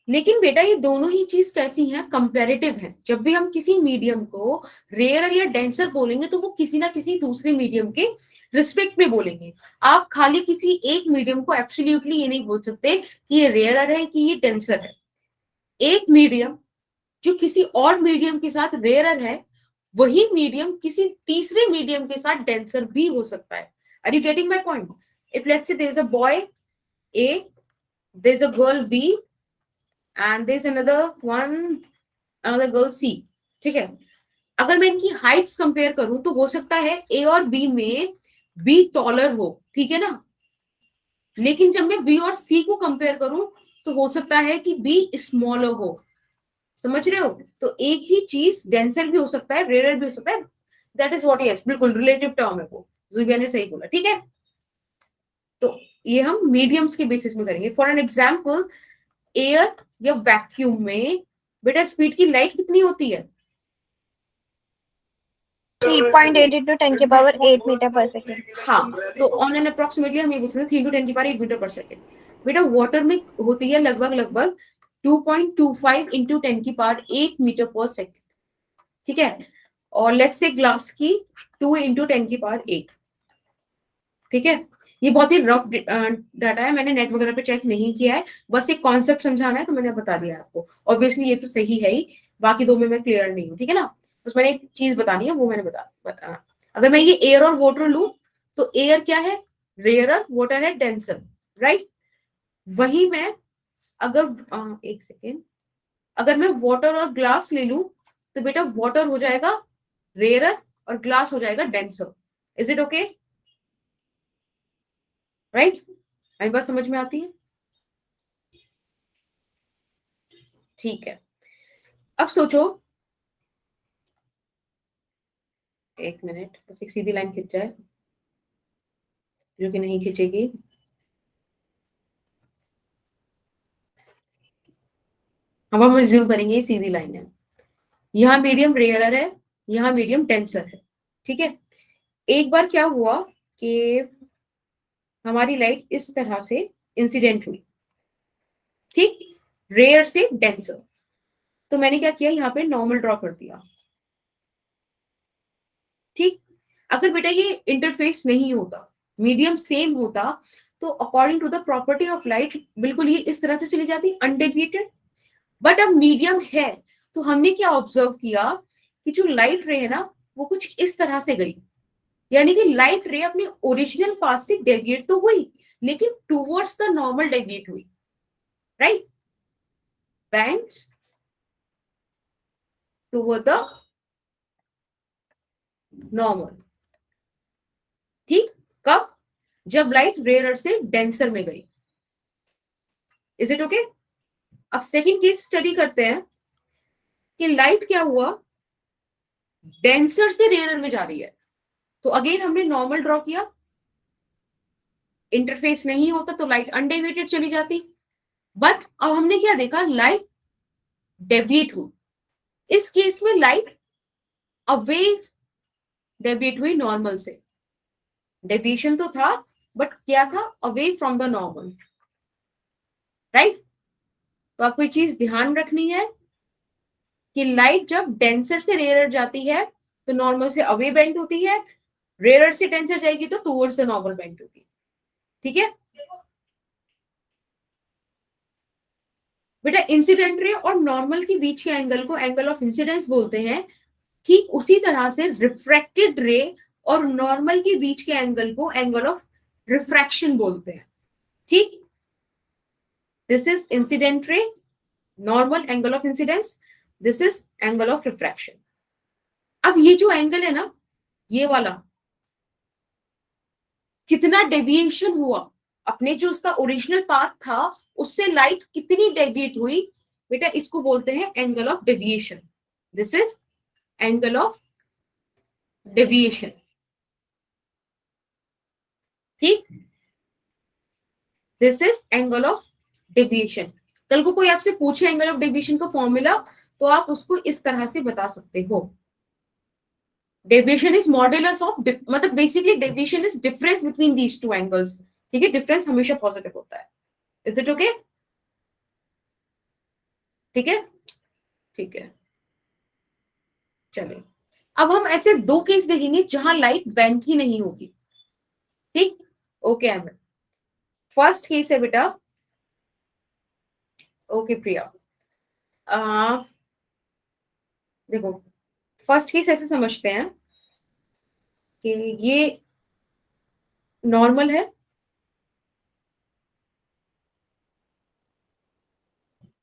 Speaker 1: लेकिन बेटा ये दोनों ही चीज कैसी हैं, कंपैरेटिव है। जब भी हम किसी मीडियम को रेयर या डेंसर बोलेंगे तो वो किसी ना किसी दूसरे मीडियम के रिस्पेक्ट में बोलेंगे। आप खाली किसी एक मीडियम को एब्सोल्युटली ये नहीं बोल सकते कि ये रेयर है कि ये डेंसर है। एक मीडियम जो किसी और मीडियम के साथ रेयर है, वही मीडियम किसी तीसरे मीडियम के साथ डेंसर भी हो सकता है। Are you getting my point? If let's say there is a boy A, there is a girl B and there is another girl C, ठीक है। अगर मैं इनकी हाइट्स कंपेयर करूं तो हो सकता है ए और बी में बी टॉलर हो, ठीक है ना, लेकिन जब मैं बी और सी को कंपेयर करूं तो हो सकता है कि बी स्मॉलर हो। समझ रहे हो? तो एक ही चीज डेंसर भी हो सकता है, रेयर भी हो सकता है, दैट इज व्हाट यस, बिल्कुल रिलेटिव टर्म है वो, जुबिया ने सही बोला, ठीक है। तो ये हम मीडियम्स के बेसिस में करेंगे। फॉर एन एग्जाम्पल, एयर या वैक्यूम में बेटा स्पीड की लाइट कितनी होती है?
Speaker 2: 3.8 into 10 के पावर 8 मीटर पर सेकेंड।
Speaker 1: हाँ, तो ऑन एन अप्रोक्सीमेटली हम ये पूछ रहे हैं 3 into 10 की पावर 8 मीटर पर सेकेंड। बेटा वाटर में होती है लगभग लगभग 2.25 into 10 की पावर 8 मीटर पर सेकेंड, ठीक है। और लेट्स से ग्लास की 2 into 10 की पावर 8, ठीक है। ये बहुत ही रफ डाटा है, मैंने नेट वगैरह पे चेक नहीं किया है, बस एक कॉन्सेप्ट समझाना है तो मैंने बता दिया आपको। ऑब्वियसली ये तो सही है ही, बाकी दो में मैं क्लियर नहीं हूँ, ठीक है ना। बस मैंने एक चीज बतानी है, वो मैंने बता अगर मैं ये एयर और वाटर लू तो एयर क्या है? रेयरर, वाटर है डेंसर, राइट। वही मैं अगर एक सेकेंड, अगर मैं वाटर और ग्लास ले लूं तो बेटा वाटर हो जाएगा रेयरर और ग्लास हो जाएगा denser. Is it okay? Right, मेरी बात समझ में आती है? ठीक है, अब सोचो, एक मिनट, बस एक सीधी लाइन खिंच जाए, जो कि नहीं खिंचेगी। अब हम रिज्यूम करेंगे, ये सीधी लाइन है, यहाँ मीडियम रेयरर है, यहाँ मीडियम डेंसर है, ठीक है। एक बार क्या हुआ कि हमारी लाइट इस तरह से इंसिडेंट हुई, ठीक, रेयर से डेंसर। तो मैंने क्या किया, यहाँ पे नॉर्मल ड्रॉ कर दिया, ठीक। अगर बेटा ये इंटरफेस नहीं होता, मीडियम सेम होता, तो according to the property of light बिल्कुल ये इस तरह से चली जाती अनडेविएटेड। बट अब मीडियम है, तो हमने क्या ऑब्जर्व किया कि जो लाइट रे है ना वो कुछ इस तरह से गई, यानी कि लाइट रे अपने ओरिजिनल पाथ से डेविएट तो हुई लेकिन टुवर्ड्स द नॉर्मल डेविएट हुई, right, bends toward the normal, ठीक। कब? जब लाइट रेयरर से डेंसर में गई। Is it okay? अब सेकंड केस स्टडी करते हैं कि लाइट क्या हुआ, डेंसर से रेयरर में जा रही है, तो अगेन हमने नॉर्मल ड्रॉ किया, इंटरफेस नहीं होता तो लाइट अनडेविएटेड चली जाती। बट अब हमने क्या देखा, लाइट डेविएट हुई। इस केस में लाइट अवे डेविएट हुई नॉर्मल से, डेविएशन तो था बट क्या था, away from the normal, right. तो आपको ये चीज ध्यान रखनी है कि लाइट जब डेंसर से रेयरर जाती है तो नॉर्मल से अवे बेंड होती है, रेयरर से डेंसर जाएगी तो टुवर्ड्स द नॉर्मल बेंड होगी, ठीक है। बेटा इंसिडेंट रे और नॉर्मल के बीच के एंगल को एंगल ऑफ इंसिडेंस बोलते हैं, ठीक उसी तरह से रिफ्रैक्टेड रे और नॉर्मल के बीच के एंगल को एंगल ऑफ रिफ्रैक्शन बोलते हैं, ठीक। This is incident ray, normal angle of incidence, this is angle of refraction. अब ये जो एंगल है ना, ये वाला, कितना डेविएशन हुआ, अपने जो उसका ओरिजिनल पाथ था उससे लाइट कितनी डेविएट हुई, बेटा इसको बोलते हैं angle of deviation. This is angle of deviation, ठीक। This is angle of deviation. कल को कोई आपसे पूछे एंगल ऑफ डेविएशन का फॉर्मूला, तो आप उसको इस तरह से बता सकते हो, डेविएशन इज मॉड्यूलस ऑफ, मतलब basically deviation is difference between these two angles, ठीक है। डिफरेंस हमेशा पॉजिटिव होता है। Is it okay? ठीक है, ठीक है, चलिए अब हम ऐसे दो केस देखेंगे जहां लाइट बेंड ही नहीं होगी, ठीक। ओके अहमद, फर्स्ट केस है बेटा, ओके प्रिया, देखो फर्स्ट केस ऐसे समझते हैं कि ये नॉर्मल है,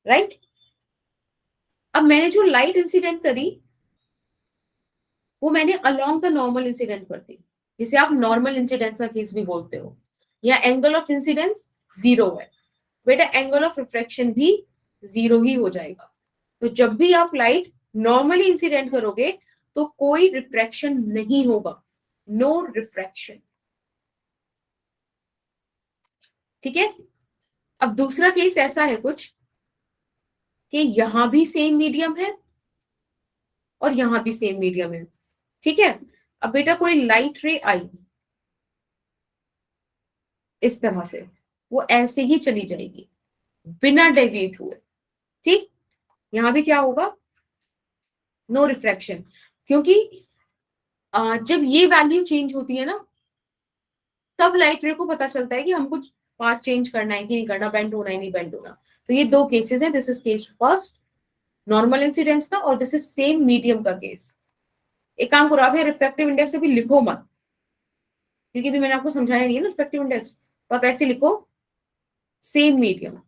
Speaker 1: राइट। अब मैंने जो लाइट इंसिडेंट करी वो मैंने अलोंग द नॉर्मल इंसिडेंट कर दी, जिसे आप नॉर्मल इंसिडेंस का केस भी बोलते हो, या एंगल ऑफ इंसिडेंस जीरो है, बेटा एंगल ऑफ रिफ्रैक्शन भी जीरो ही हो जाएगा। तो जब भी आप लाइट नॉर्मली इंसिडेंट करोगे तो कोई रिफ्रैक्शन नहीं होगा, नो रिफ्रैक्शन। ठीक है। अब दूसरा केस ऐसा है कुछ कि यहां भी सेम मीडियम है और यहां भी सेम मीडियम है। ठीक है। अब बेटा कोई लाइट रे आई इस तरह से, वो ऐसे ही चली जाएगी बिना डेविएट हुए। ठीक। यहां भी क्या होगा, नो रिफ्रैक्शन, क्योंकि जब ये वैल्यू चेंज होती है ना, तब लाइट रे को पता चलता है कि हमको पाथ चेंज करना है कि नहीं करना, बेंड होना है नहीं बेंड होना। तो ये दो केसेस हैं, this is case first normal incidence का, और दिस इज सेम मीडियम का केस। एक काम करो, आप ये रिफ्रैक्टिव इंडेक्स अभी लिखो मत, क्योंकि भी मैंने आपको समझाया नहीं है ना रिफ्रैक्टिव इंडेक्स, तो आप ऐसे लिखो सेम मीडियम,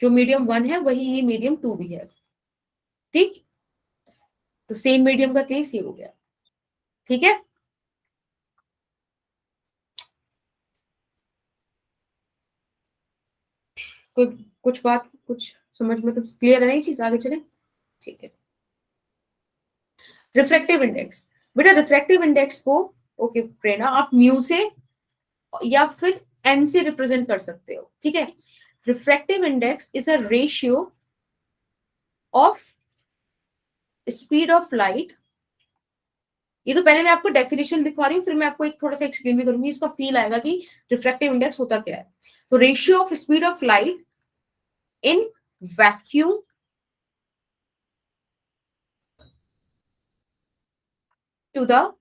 Speaker 1: जो मीडियम 1 है वही ये मीडियम 2 भी है। ठीक। तो सेम मीडियम का केस ये हो गया। ठीक है। कोई कुछ बात कुछ समझ में तो क्लियर है, नहीं चीज आगे चले। ठीक है। रिफ्रैक्टिव इंडेक्स, बेटा रिफ्रैक्टिव इंडेक्स को, ओके प्रेरणा, आप म्यू से या फिर एन से रिप्रेजेंट कर सकते हो। ठीक है। Refractive index is a ratio of speed of light. ये तो पहले मैं आपको डेफिनेशन दिखा रही हूँ, फिर मैं आपको एक थोड़ा सा एक्सप्लेन भी करूंगी, इसका फील आएगा कि रिफ्रैक्टिव इंडेक्स होता क्या है। तो ratio of speed of light in vacuum to the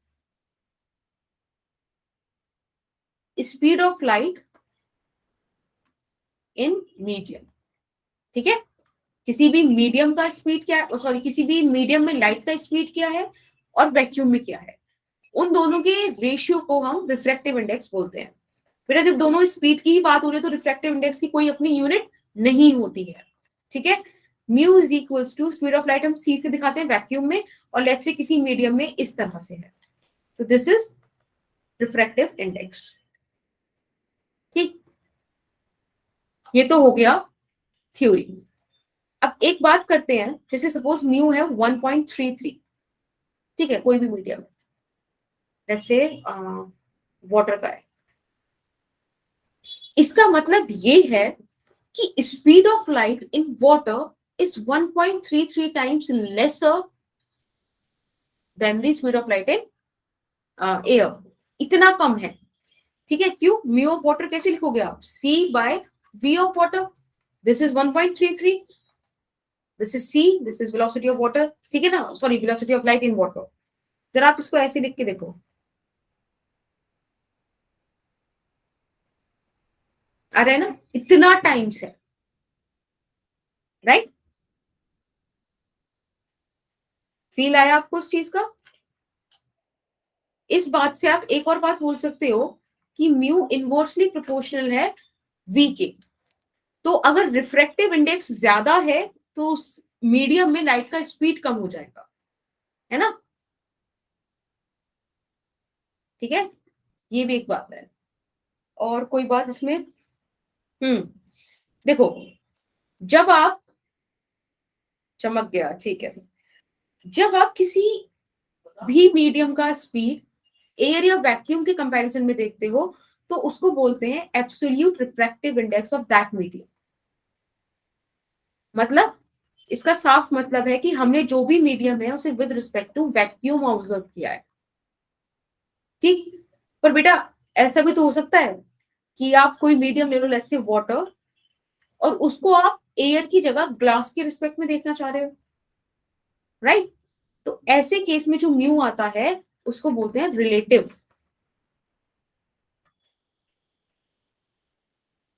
Speaker 1: speed of light in medium. ठीक है। किसी भी मीडियम का स्पीड क्या है, सॉरी किसी भी मीडियम में लाइट का स्पीड क्या है और वैक्यूम में क्या है, उन दोनों के रेशियो को हम रिफ्रैक्टिव इंडेक्स बोलते हैं। बेटा जब दोनों स्पीड की ही बात हो रही है तो रिफ्रैक्टिव इंडेक्स की कोई अपनी यूनिट नहीं होती है। ठीक है। Mu is equals to speed of light हम सी से दिखाते हैं वैक्यूम में, और लेट्स से किसी मीडियम में इस तरह से है, तो दिस इज रिफ्रैक्टिव इंडेक्स। ठीक। ये तो हो गया थ्योरी। अब एक बात करते हैं, जैसे सपोज म्यू है 1.33। ठीक है, कोई भी मीडियम, लेट्स से वाटर का है। इसका मतलब ये है कि speed of light in water is 1.33 times lesser than the speed of light in air. इतना कम है। ठीक है। क्यों? म्यू ऑफ वाटर कैसे लिखोगे आप? C by V of water. This is 1.33, this is C, this is velocity of water. ठीक है ना, sorry velocity of light in water. जरा आप इसको ऐसे लिख के देखो, आ रहा है ना, इतना टाइम्स है, राइट? फील आया आपको उस चीज का? इस बात से आप एक और बात बोल सकते हो कि म्यू इनवर्सली प्रोपोर्शनल है वी के। तो अगर रिफ्रैक्टिव इंडेक्स ज्यादा है तो उस मीडियम में लाइट का स्पीड कम हो जाएगा, है ना? ठीक है। ये भी एक बात है। और कोई बात इसमें? देखो, जब आप, चमक गया, ठीक है, जब आप किसी भी मीडियम का स्पीड एयर या वैक्यूम के कंपैरिजन में देखते हो तो उसको बोलते हैं absolute refractive index of that medium. मतलब इसका साफ मतलब है कि हमने जो भी मीडियम है उसे with respect to vacuum observe किया है। ठीक। पर बेटा ऐसा भी तो हो सकता है कि आप कोई मीडियम ले लो, लेट्स से वाटर, और उसको आप एयर की जगह ग्लास के रिस्पेक्ट में देखना चाह रहे हो, राइट? तो ऐसे केस में जो म्यू आता है उसको बोलते हैं रिलेटिव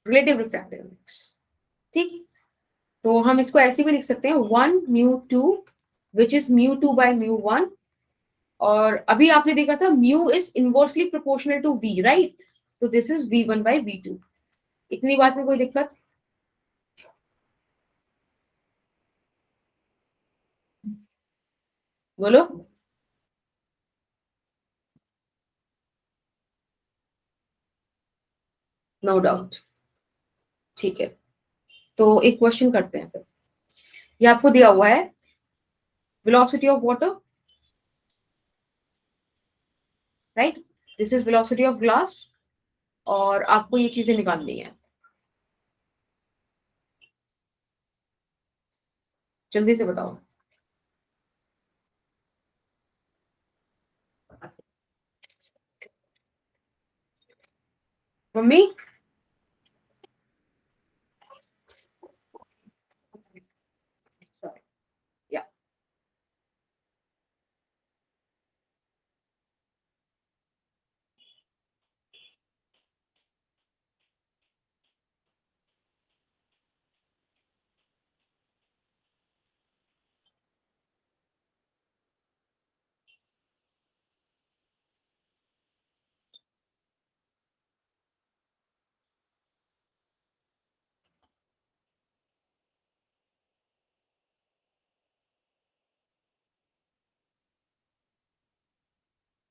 Speaker 1: रिलेटिव रिफ्रैक्टिव इंडेक्स। ठीक। तो हम इसको ऐसे भी लिख सकते हैं 1 μ2 विच इज μ2/μ1। और अभी आपने देखा था mu is inversely proportional to V, right? तो दिस इज v1/v2। इतनी बात में कोई दिक्कत? बोलो। No doubt. ठीक है। तो एक क्वेश्चन करते हैं फिर। ये आपको दिया हुआ है velocity of water right? This is velocity of glass, और आपको ये चीजें निकालनी है। जल्दी से बताओ। मम्मी, या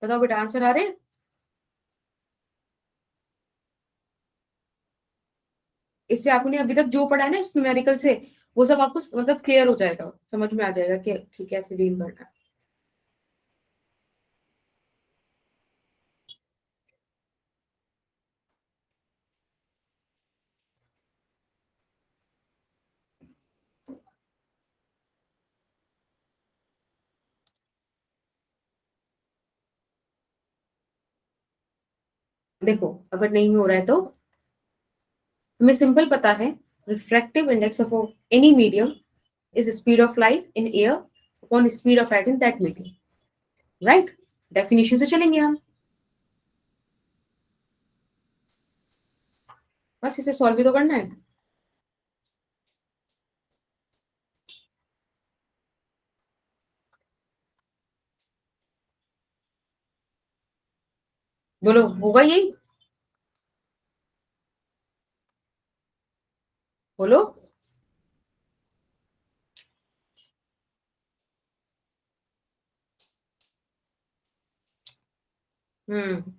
Speaker 1: बताओ बेटा, आंसर आ रहे हैं? इससे आपने अभी तक जो पढ़ा है ना इस न्यूमेरिकल से, वो सब आपको मतलब क्लियर हो जाएगा, समझ में आ जाएगा कि कैसे डील करना है। देखो, अगर नहीं हो रहा है तो हमें सिंपल पता है, refractive index of any medium is speed of light in air upon speed of light in that medium, right? Definition से चलेंगे हम, बस इसे सॉल्व भी तो करना है। बोलो, होगा यही? बोलो। हम्म,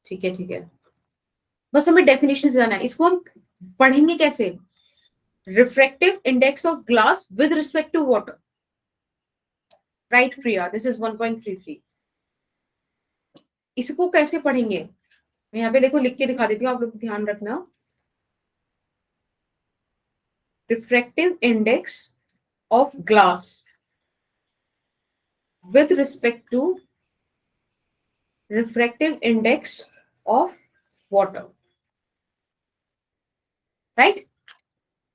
Speaker 1: ठीक है, ठीक है। बस हमें डेफिनेशन से जाना है, इसको हम पढ़ेंगे कैसे? Refractive index of glass with respect to water, right Priya? This is 1.33। इसको कैसे पढ़ेंगे? मैं यहाँ पे देखो लिख के दिखा देती हूँ, आप लोग ध्यान रखना। Refractive index of glass with respect to refractive index of water, right?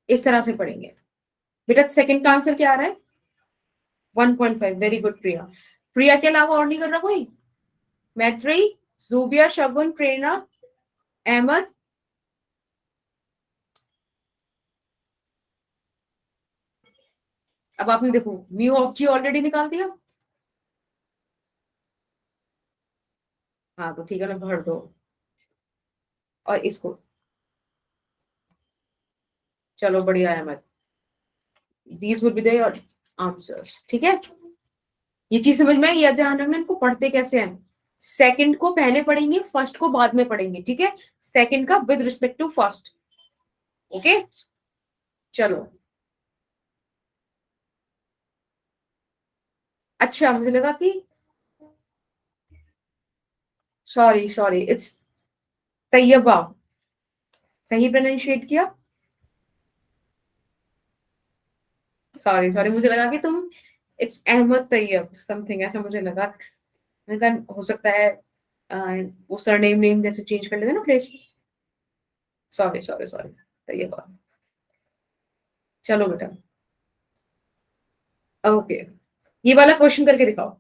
Speaker 1: इस तरह से पढ़ेंगे बेटा। सेकंड का आंसर क्या आ रहा है? 1.5। वेरी गुड प्रिया। प्रिया के अलावा और नहीं कर रहा कोई? मैत्री, जूबिया, शगुन, प्रेरणा, अहमद? अब आपने देखो म्यू ऑफ जी ऑलरेडी निकाल दिया। हाँ तो ठीक है ना, भर दो। और इसको, चलो बढ़िया Ahmad, these will be there your answers, ठीक है? ये चीज समझ में आई? यह ध्यान रखना इनको पढ़ते कैसे हैं। सेकंड को पहले पढ़ेंगे, फर्स्ट को बाद में पढ़ेंगे, ठीक है? सेकंड का with respect to first, okay? चलो। अच्छा, मुझे लगा कि, सॉरी सॉरी, इट्स तैयबा। सही प्रोनाउंशिएट किया? सॉरी सॉरी, मुझे लगा कि तुम इट्स अहमद तैयब समथिंग, ऐसा मुझे लगा। मैंने कहा हो सकता है अ, वो सरनेम नेम जैसे चेंज कर लेते ना place. Sorry sorry sorry, Taiyaba. चलो बेटा, ओके। ये वाला क्वेश्चन करके दिखाओ,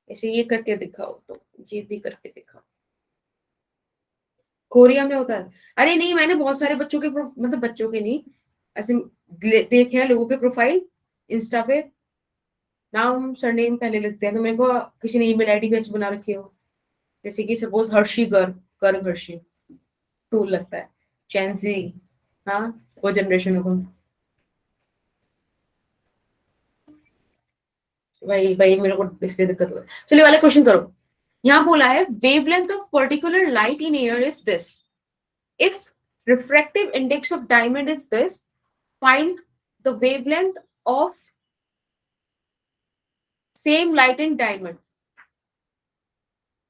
Speaker 1: ऐसे ये करके दिखाओ, तो ये भी करके दिखाओ। कोरिया में होता है? अरे नहीं, मैंने बहुत सारे बच्चों के मतलब बच्चों के नहीं, ऐसे देखे हैं लोगों के प्रोफाइल इंस्टा पे, नाम सरनेम पहले लिखते हैं, तो मेरे को किसी ने ईमेल आईडी भी ऐसे बना रखी हो, जैसे कि सपोज हर्षी गर्ग हर्षी, टूल लगता है, चैंसी। हाँ, वो जनरेशन को। वही वही मेरे को इसलिए दिक्कत हुआ। चलिए वाले क्वेश्चन करो। यहाँ बोला है wavelength of particular light in air is this, if refractive index of diamond is this, find the wavelength of same light in diamond।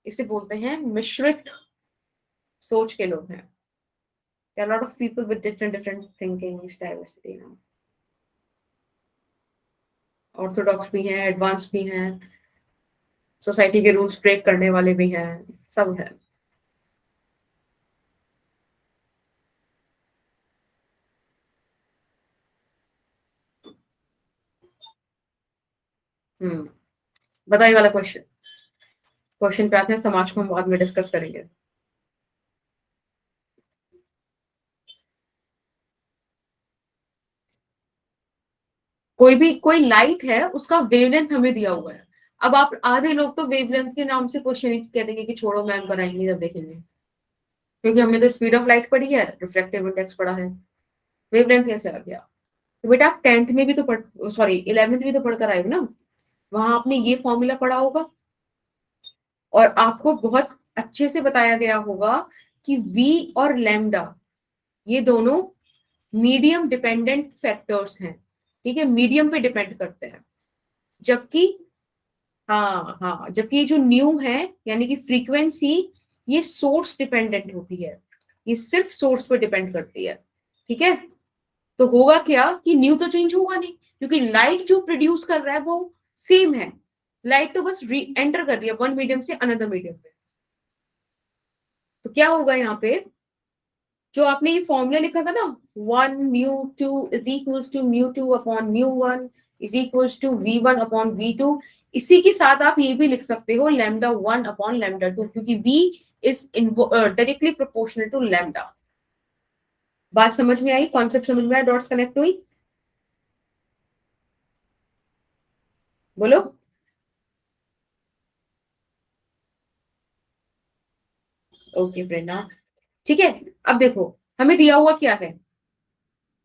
Speaker 1: इसे बोलते हैं मिश्रित सोच के लोग हैं. There are a lot of people with different thinking diversity now. Orthodox भी हैं, एडवांस भी हैं, सोसाइटी के रूल्स ब्रेक करने वाले भी हैं, सब है. बताइए वाला क्वेश्चन पे आते हैं. समाज को हम बाद में डिस्कस करेंगे. कोई लाइट है, उसका वेवलेंथ हमें दिया हुआ है. अब आप आधे लोग तो वेवलेंथ के नाम से क्वेश्चन कह देंगे कि छोड़ो मैम कराएंगे जब देखेंगे, क्योंकि हमने तो स्पीड ऑफ लाइट पढ़ी है, रिफ्रैक्टिव इंडेक्स पढ़ा है, वेवलेंथ कैसे आ गया. तो बेटा आप 10th में भी तो सॉरी 11th भी तो पढ़कर आए हो ना, वहां आपने ये फॉर्मूला पढ़ा होगा और आपको बहुत अच्छे से बताया गया होगा कि v और लैम्डा ये दोनों मीडियम डिपेंडेंट फैक्टर्स हैं. ठीक है, मीडियम पे डिपेंड करते हैं. जबकि हाँ, जबकि जो न्यू है यानी कि फ्रीक्वेंसी, ये सोर्स डिपेंडेंट होती है, ये सिर्फ सोर्स पे डिपेंड करती है. ठीक है, तो होगा क्या कि न्यू तो चेंज होगा नहीं, क्योंकि लाइट जो प्रोड्यूस कर रहा है वो सेम है. लाइट तो बस एंटर कर रही है वन मीडियम से अनदर मीडियम पे. तो क्या होगा यहाँ पे, जो आपने ये फॉर्मूला लिखा था ना, 1 μ2 is equals to μ2 upon μ1 is equals to v1 upon v2, इसी के साथ आप ये भी लिख सकते हो λ1 अपॉन λ2, क्योंकि v is directly proportional to lambda. बात समझ में आई, कॉन्सेप्ट समझ में आया, डॉट्स कनेक्ट हुई, बोलो. ओके प्रेरणा, ठीक है. अब देखो हमें दिया हुआ क्या है,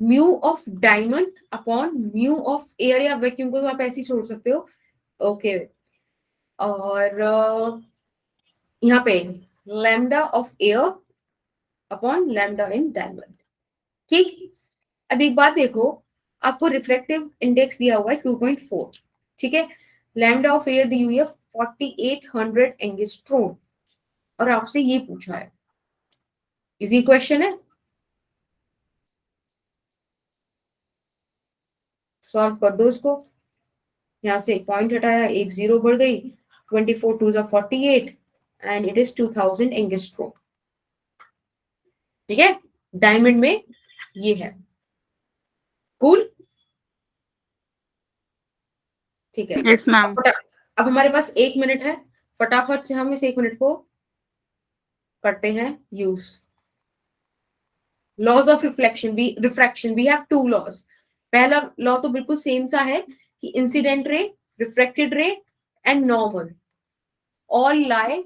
Speaker 1: mu of diamond upon mu of air या वैक्यूम को तो आप ऐसे ही छोड़ सकते हो. ओके, और यहाँ पे lambda of air upon lambda in diamond. ठीक, अब एक बात देखो, आपको रिफ्लेक्टिव इंडेक्स दिया हुआ है 2.4. ठीक है, लैम्डा ऑफ एयर दी हुई है 4800 एंगस्ट्रोम, और आपसे ये पूछा है, इजी क्वेश्चन है, सॉल्व कर दो इसको. यहाँ से पॉइंट हटाया, एक जीरो बढ़ गई, 24 2 48 एंड इट इज 2000 एंगस्ट्रोम. ठीक है, डायमंड में ये है. कूल, ठीक है.
Speaker 3: Yes ma'am.
Speaker 1: अब हमारे पास 1 मिनट है, फटाफट से हम इस 1 मिनट को करते हैं use. Laws of refraction we have 2 laws. पहला लॉ तो बिल्कुल सेम सा है कि incident ray, refracted ray and normal all lie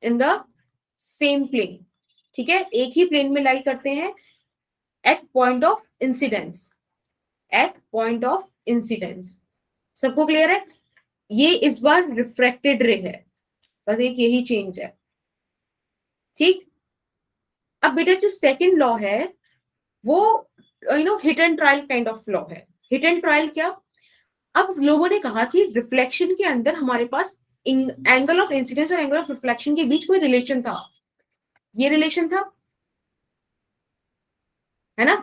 Speaker 1: in the same plane. ठीक है, एक ही प्लेन में लाई करते हैं at point of incidence, at point of incidence. सबको क्लियर है? ये इस बार रिफ्रैक्टेड रे है, बस एक यही चेंज है. ठीक, अब बेटा जो सेकंड लॉ है वो hit and trial kind of law है. हिट एंड ट्रायल क्या, अब लोगों ने कहा कि रिफ्लेक्शन के अंदर हमारे पास एंगल ऑफ इंसिडेंस और एंगल ऑफ रिफ्लेक्शन के बीच कोई रिलेशन था, ये रिलेशन था, है ना.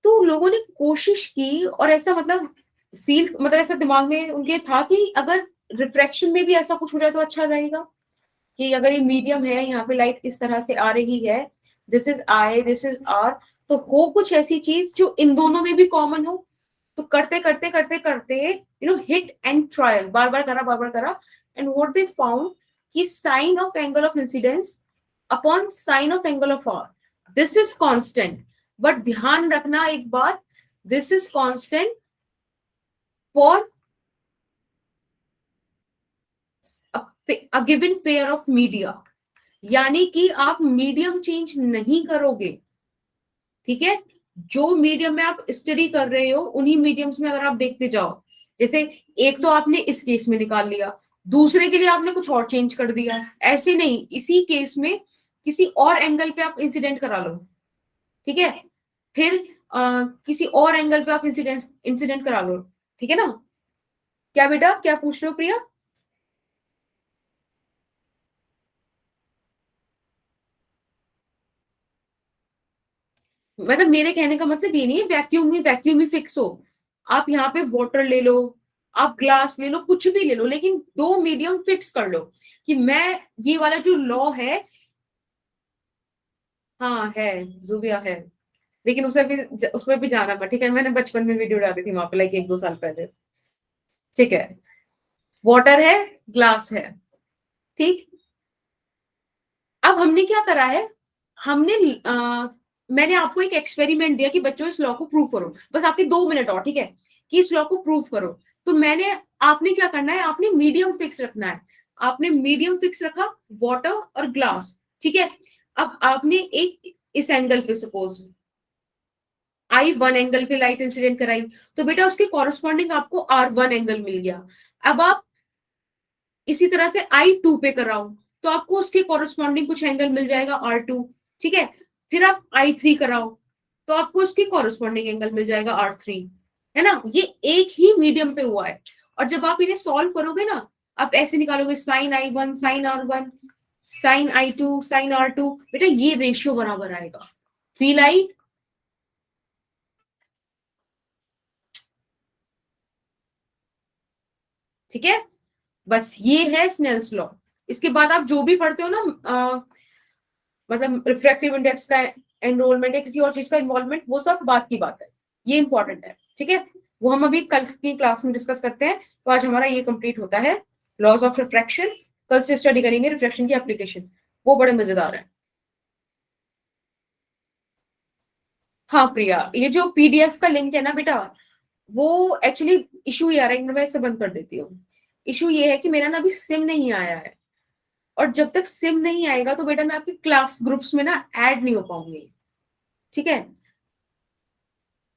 Speaker 1: तो लोगों ने कोशिश की और ऐसा मतलब ऐसा दिमाग में उनके था कि अगर रिफ्रैक्शन में भी ऐसा कुछ हो जाए तो अच्छा रहेगा, कि अगर ये मीडियम है, यहाँ पे लाइट इस तरह से आ रही है, this is I, this is R, तो हो कुछ ऐसी चीज जो इन दोनों में भी कॉमन हो. तो करते करते करते करते हिट एंड ट्रायल, बार बार करा एंड व्हाट दे फाउंड कि sine of angle of incidence upon sine of angle of R, this is constant. But ध्यान रखना एक बात, this is constant for a given pair of media, यानी कि आप मीडियम चेंज नहीं करोगे. ठीक है, जो मीडियम में आप स्टडी कर रहे हो उन्हीं मीडियम्स में अगर आप देखते जाओ, जैसे एक तो आपने इस केस में निकाल लिया, दूसरे के लिए आपने कुछ और चेंज कर दिया, ऐसे नहीं, इसी केस में किसी और एंगल पे आप इंसिडेंट करा लो. ठीक है, फिर किसी और एंगल पे आप इंसिडेंट करा लो. ठीक है ना. क्या बेटा, क्या पूछ रहे हो प्रिया? मतलब मेरे कहने का मतलब ये नहीं है वैक्यूम ही फिक्स हो। आप यहाँ पे वाटर ले लो, आप ग्लास ले लो, कुछ भी ले लो, लेकिन दो मीडियम फिक्स कर लो कि मैं ये वाला जो लॉ है। हाँ है, जूबिया है, लेकिन उसमें भी जाना मत, ठीक है? मैंने बचपन में वीडियो डाली थी वहां पे, लाइक 1-2 साल पहले। ठीक है, वाटर है, ग्लास है, ठीक। अब हमने क्या करा है, हमने मैंने आपको एक एक्सपेरिमेंट दिया कि बच्चों इस लॉ को प्रूव करो, बस आपके 2 मिनट और, ठीक है, कि इस लॉ को प्रूव करो। तो आपने क्या करना है, आपने मीडियम फिक्स रखना है। आपने मीडियम फिक्स रखा, वाटर और ग्लास, ठीक है। अब आपने एक इस एंगल पे सपोज I1 एंगल पे लाइट इंसिडेंट कराई, तो बेटा उसके कॉरस्पॉन्डिंग आपको R1 एंगल मिल गया। अब आप इसी तरह से I2 पे कराओ, तो आपको उसके कॉरस्पॉन्डिंग कुछ एंगल मिल जाएगा R2, ठीक है। फिर आप I3 कराओ, तो आपको उसकी कॉरस्पॉन्डिंग एंगल मिल जाएगा R3, है ना? ये एक ही मीडियम पे हुआ है। और जब आप इन्हें सॉल्व करोगे ना, आप ऐसे निकालोगे sign I1 sign R1 sign I2 sign R2, बेटा ये रेशियो बराबर आएगा। Feel I? ठीक है, बस ये है स्नेल्स लॉ। इसके बाद आप जो भी पढ़ते हो ना, मतलब रिफ्रैक्टिव इंडेक्स का एनरोलमेंट है, किसी और चीज का इन्वॉल्वमेंट, वो सब बात की बात है, ये इंपॉर्टेंट है, ठीक है। वो हम अभी कल की क्लास में डिस्कस करते हैं। तो आज हमारा ये कंप्लीट होता है, लॉज ऑफ रिफ्रैक्शन। कल से स्टडी करेंगे रिफ्रैक्शन की एप्लीकेशन, वो बड़े मजेदार है। हाँ प्रिया, ये जो पीडीएफ का लिंक है ना बेटा, वो एक्चुअली इशू ये आ रहा है, मैं इसे बंद कर देती हूँ। इशू ये है कि मेरा ना अभी सिम नहीं आया है, और जब तक सिम नहीं आएगा तो बेटा मैं आपके क्लास ग्रुप्स में ना ऐड नहीं हो पाऊंगी, ठीक है।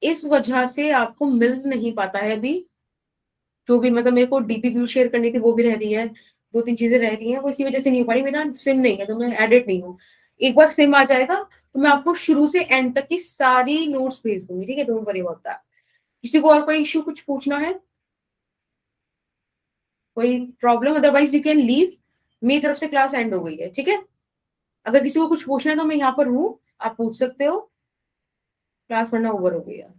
Speaker 1: इस वजह से आपको मिल नहीं पाता है अभी। जो भी मतलब मेरे को डीपी व्यू शेयर करनी थी वो भी रह रही है, 2-3 चीजें रह रही हैं, वो इसी वजह से नहीं हो पा रही। मेरा सिम नहीं है तो मैं एडिट नहीं हूँ। एक बार सिम आ जाएगा तो मैं आपको शुरू से एंड तक की सारी नोट्स भेज दूंगी, ठीक है? Don't worry about that. किसी को और कोई इशू कुछ पूछना है, कोई problem? Otherwise you can leave, मेरी तरफ से क्लास एंड हो गई है, ठीक है। अगर किसी को कुछ पूछना है तो मैं यहाँ पर हूँ, आप पूछ सकते हो। क्लास वरना ओवर हो गई है।